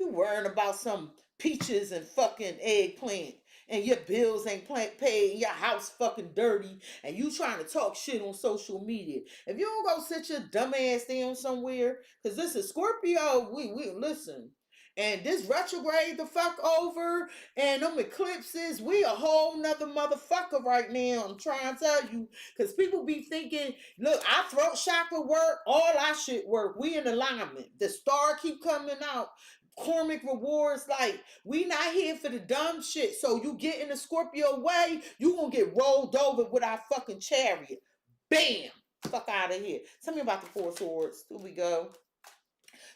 You worrying about some peaches and fucking eggplant, and your bills ain't paid, and your house fucking dirty, and you trying to talk shit on social media. If you don't go sit your dumb ass down somewhere, because this is Scorpio, we listen. And this retrograde the fuck over, and them eclipses, we a whole nother motherfucker right now. I'm trying to tell you, because people be thinking, look, our throat chakra work, all our shit work. We in alignment. The star keep coming out. Karmic rewards, like, we not here for the dumb shit. So you get in the Scorpio way, you gonna get rolled over with our fucking chariot. Bam! Fuck out of here. Tell me about the Four Swords. Here we go.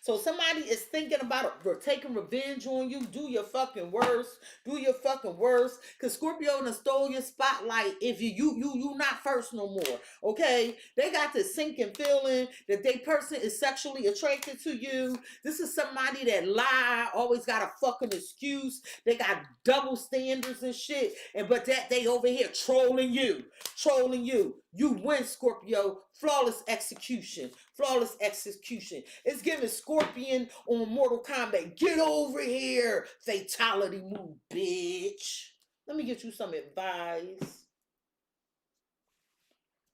So somebody is thinking about taking revenge on you. Do your fucking worst. Do your fucking worst. Cause Scorpio done stole your spotlight. If you not first no more. Okay? They got this sinking feeling that they person is sexually attracted to you. This is somebody that lie, always got a fucking excuse. They got double standards and shit. But that they over here trolling you. Trolling you. You win, Scorpio. Flawless execution. Flawless execution. It's giving Scorpion on Mortal Kombat. Get over here. Fatality move, bitch. Let me get you some advice.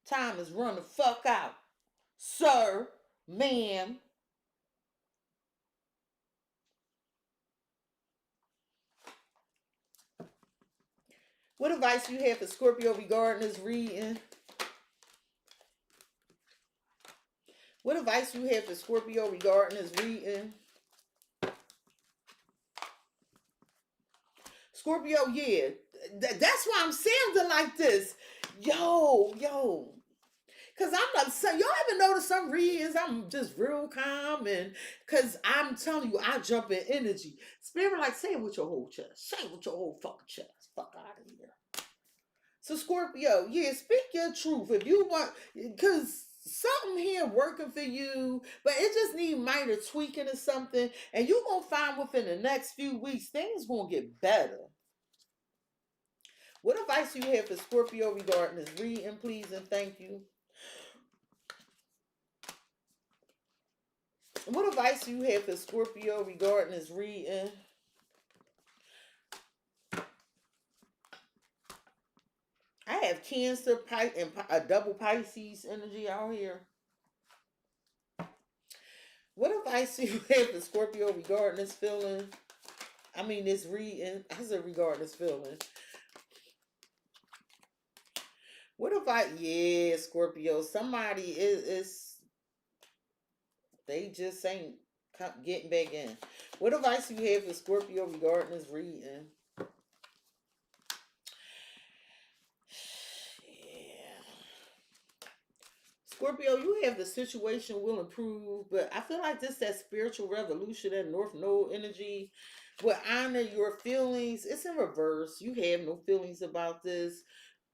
Time is run the fuck out. Sir, ma'am. What advice do you have for Scorpio regarding this reading? What advice do you have for Scorpio regarding this reading? Scorpio, yeah. That's why I'm sounding like this. Yo. Because I'm not saying, y'all ever notice some readings, I'm just real calm, and because I'm telling you, I jump in energy. Spirit, like, say it with your whole chest. Say it with your whole fucking chest. Fuck out of here. So Scorpio, yeah, speak your truth. If you want, because something here working for you, but it just need minor tweaking or something, and you're gonna find within the next few weeks things gonna get better. What advice do you have for Scorpio regarding this reading, please and thank you? What advice do you have for Scorpio regarding this reading? I have Cancer, and a double Pisces energy out here. What advice do you have for Scorpio regarding this feeling? I mean, this reading. I said regarding this feeling. What advice? Yeah, Scorpio. Somebody is they just ain't getting back in. What advice do you have for Scorpio regarding this reading? Scorpio, you have the situation will improve, but I feel like this that spiritual revolution, that North Node energy will honor your feelings. It's in reverse. You have no feelings about this.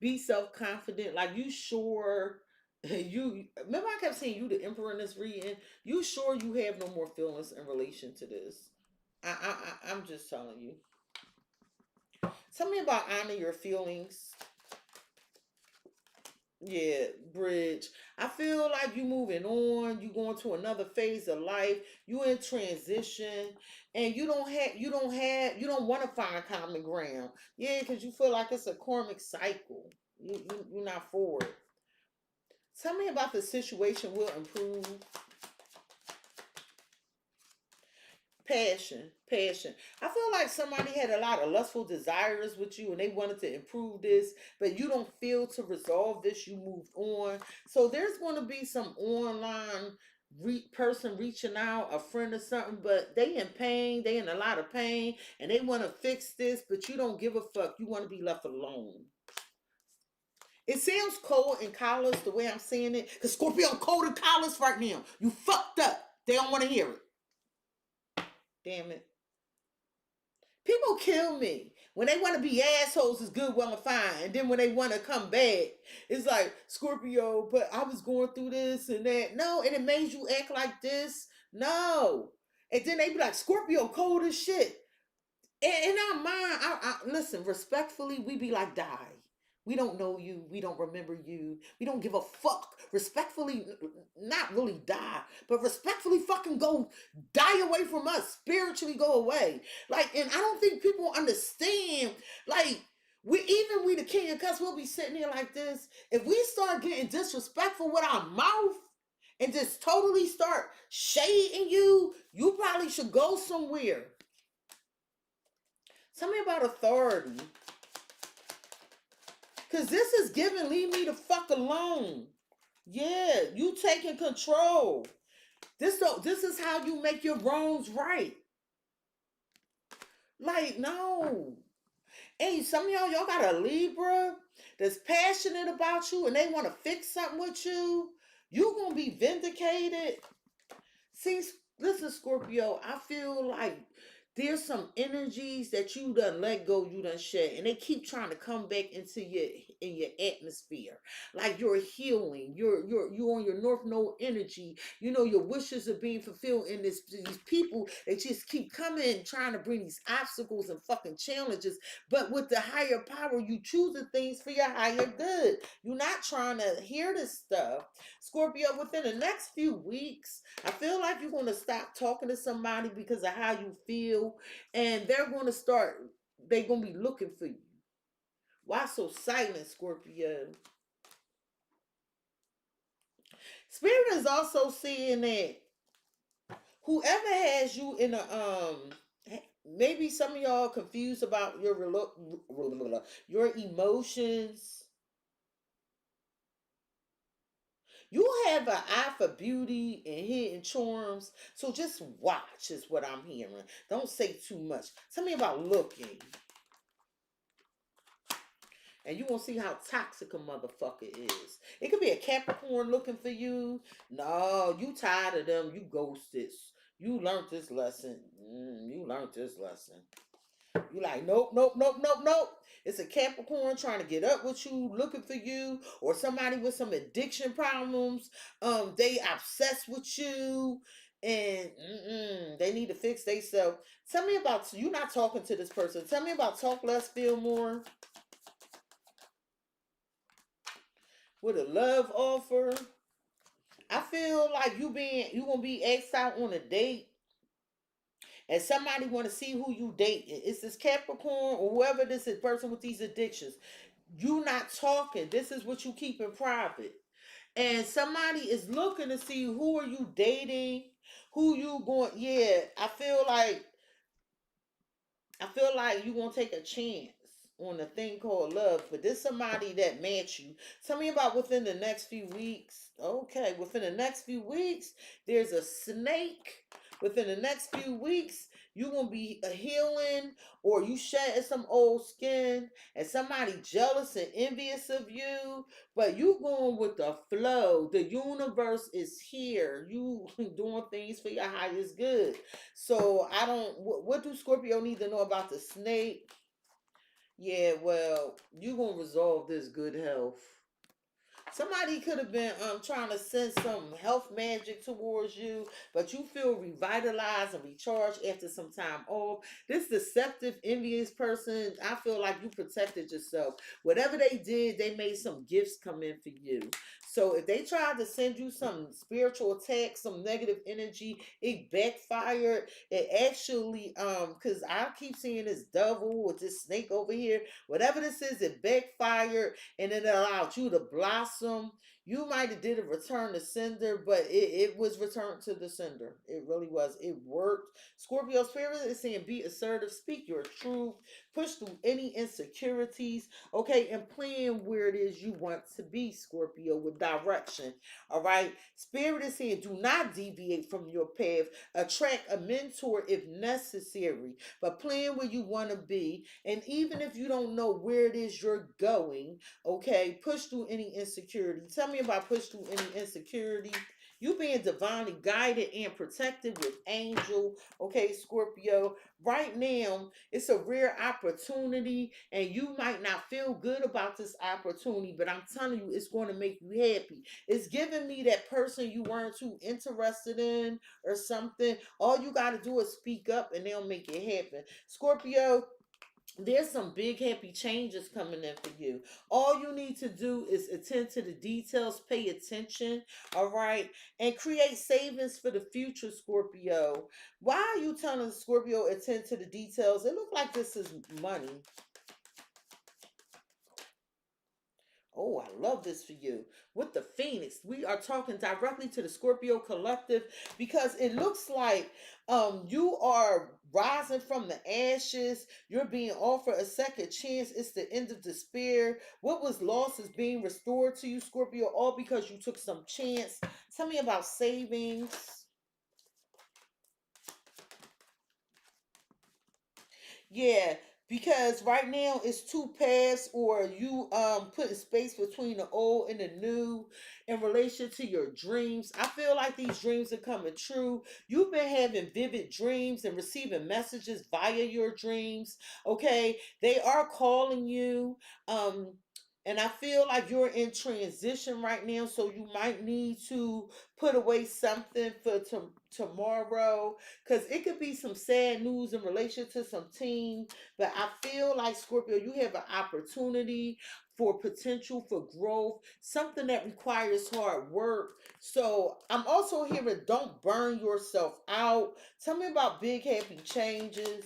Be self-confident. Like you sure you remember I kept saying you the emperor in this reading. You sure you have no more feelings in relation to this. I'm just telling you. Tell me about honor your feelings. Yeah, bridge. I feel like you moving on. You going to another phase of life. You in transition, and you don't want to find common ground. Yeah, because you feel like it's a karmic cycle. You're not for it. Tell me about the situation will improve. Passion. I feel like somebody had a lot of lustful desires with you and they wanted to improve this, but you don't feel to resolve this. You moved on. So there's going to be some online person reaching out, a friend or something, but they in pain. They in a lot of pain and they want to fix this, but you don't give a fuck. You want to be left alone. It sounds cold and callous the way I'm saying it, because Scorpio cold and callous right now. You fucked up. They don't want to hear it. Damn it. People kill me. When they want to be assholes, it's good, well, and fine. And then when they want to come back, it's like, Scorpio, but I was going through this and that. No, and it made you act like this. No. And then they be like, Scorpio, cold as shit. And in our mind, listen, respectfully, we be like, die. We don't know you. We don't remember you. We don't give a fuck. Respectfully, not really die, but respectfully fucking go die away from us. Spiritually go away. Like, and I don't think people understand, like, we the king of cuss, we'll be sitting here like this. If we start getting disrespectful with our mouth and just totally start shading you, you probably should go somewhere. Tell me about authority. Because this is giving, leave me the fuck alone. Yeah, you taking control. This is how you make your wrongs right. Like, no. Hey, some of y'all got a Libra that's passionate about you and they want to fix something with you. You gonna be vindicated. See, listen, Scorpio, I feel like there's some energies that you done let go, you done shed, and they keep trying to come back into your atmosphere. Like you're healing, you're on your North Node energy. You know your wishes are being fulfilled, in these people they just keep coming, trying to bring these obstacles and fucking challenges. But with the higher power, you choosing things for your higher good. You're not trying to hear this stuff. Scorpio, within the next few weeks, I feel like you're going to stop talking to somebody because of how you feel, and they're going to be looking for you. Why so silent, Scorpio? Spirit is also saying that whoever has you in a maybe some of y'all confused about your emotions. You have an eye for beauty and hidden charms, so just watch is what I'm hearing. Don't say too much. Tell me about looking. And you gonna see how toxic a motherfucker is. It could be a Capricorn looking for you. No, you tired of them. You ghosted. You learned this lesson. You learned this lesson. You like, nope, nope, nope, nope, nope. It's a Capricorn trying to get up with you, looking for you, or somebody with some addiction problems. They obsessed with you, and they need to fix themselves. Tell me about you not talking to this person. Tell me about talk less, feel more. With a love offer. I feel like you gonna be asked out on a date, and somebody want to see who you dating. It's this Capricorn or whoever this is, person with these addictions. You not talking. This is what you keep in private. And somebody is looking to see who are you dating, who you going. Yeah, I feel like you gonna take a chance on a thing called love, but this somebody that match you. Tell me about within the next few weeks. Okay, within the next few weeks, there's a snake. Within the next few weeks, you gonna be a healing, or you shedding some old skin, and somebody jealous and envious of you. But you going with the flow. The universe is here. You doing things for your highest good. So I don't. What do Scorpio need to know about the snake? Yeah, well, you gonna resolve this good health. Somebody could have been trying to send some health magic towards you, but you feel revitalized and recharged after some time off. This deceptive, envious person, I feel like you protected yourself. Whatever they did, they made some gifts come in for you. So if they tried to send you some spiritual attack, some negative energy, it backfired. It actually, because I keep seeing this devil or this snake over here. Whatever this is, it backfired and it allowed you to blossom. You might have did a return to sender, but it was returned to the sender. It really was. It worked. Scorpio spirit is saying be assertive, speak your truth, push through any insecurities, okay, and plan where it is you want to be, Scorpio, with direction. All right. Spirit is saying do not deviate from your path. Attract a mentor if necessary, but plan where you want to be. And even if you don't know where it is you're going, okay, push through any insecurity. Tell me about push through any insecurity. You being divinely guided and protected with angel, okay, Scorpio. Right now, it's a rare opportunity, and you might not feel good about this opportunity, but I'm telling you, it's going to make you happy. It's giving me that person you weren't too interested in or something. All you got to do is speak up, and they'll make it happen. Scorpio, there's some big happy changes coming in for you. All you need to do is attend to the details, pay attention, all right, and create savings for the future, Scorpio. Why are you telling Scorpio attend to the details? It look like this is money. Oh, I love this for you. With the Phoenix, we are talking directly to the Scorpio collective because it looks like you are rising from the ashes. You're being offered a second chance. It's the end of despair. What was lost is being restored to you, Scorpio, all because you took some chance. Tell me about savings. Yeah, because right now it's two paths, or you putting space between the old and the new in relation to your dreams. I feel like these dreams are coming true. You've been having vivid dreams and receiving messages via your dreams. Okay, they are calling you. Um, and I feel like you're in transition right now, so you might need to put away something for tomorrow, because it could be some sad news in relation to some team. But I feel like, Scorpio, you have an opportunity for potential for growth, something that requires hard work. So I'm also hearing don't burn yourself out. Tell me about big happy changes.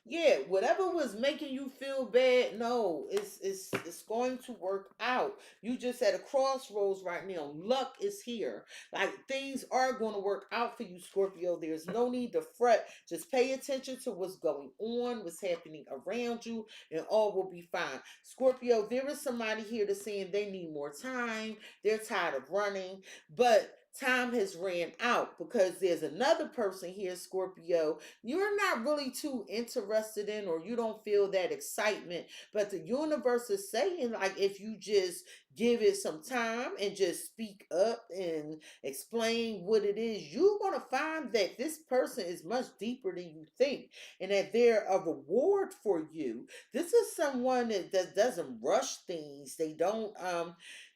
Yeah, whatever was making you feel bad, no, it's going to work out. You just at a crossroads right now. Luck is here. Like things are going to work out for you, Scorpio. There's no need to fret. Just pay attention to what's going on, what's happening around you, and all will be fine. Scorpio, there is somebody here that's saying they need more time. They're tired of running, but time has ran out, because there's another person here, Scorpio, you're not really too interested in, or you don't feel that excitement. But the universe is saying, like, if you just give it some time and just speak up and explain what it is, you're going to find that this person is much deeper than you think, and that they're a reward for you. This is someone that doesn't rush things. They don't,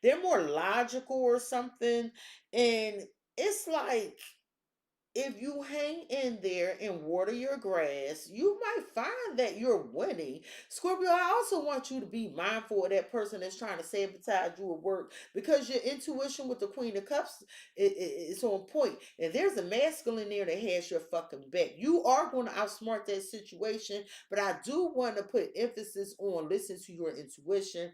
they're more logical or something. And it's like, if you hang in there and water your grass, you might find that you're winning. Scorpio, I also want you to be mindful of that person that's trying to sabotage you at work, because your intuition with the Queen of Cups is on point. And there's a masculine there that has your fucking back. You are going to outsmart that situation, but I do want to put emphasis on listen to your intuition.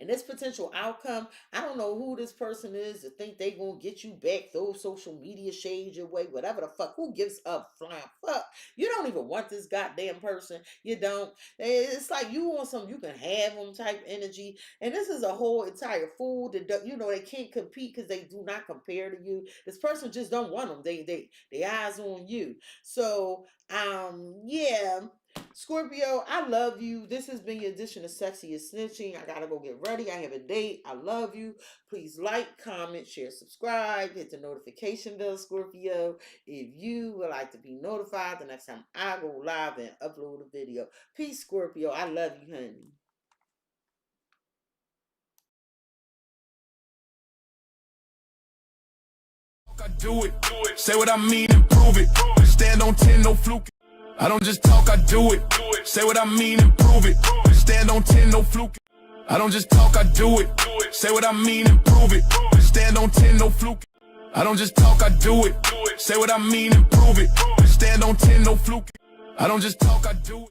And this potential outcome, I don't know who this person is to think they gonna get you back, throw social media shades your way, whatever the fuck. Who gives up flying fuck? You don't even want this goddamn person. You don't. It's like you want something you can have them type energy. And this is a whole entire fool that they can't compete because they do not compare to you. This person just don't want them. They eyes on you. So yeah. Scorpio, I love you. This has been your edition of Sexy is Snitching. I gotta go get ready. I have a date. I love you. Please like, comment, share, subscribe. Hit the notification bell, Scorpio, if you would like to be notified the next time I go live and upload a video. Peace, Scorpio. I love you, honey.
I do it, say what I mean and prove it. Stand on 10, no fluke. I don't just talk, I do it. Say what I mean and prove it. Stand on 10, no fluke. I don't just talk, I do it. Say what I mean and prove it. Stand on 10, no fluke. I don't just talk, I do it. Say what I mean and prove it. Stand on 10, no fluke. I don't just talk, I do it.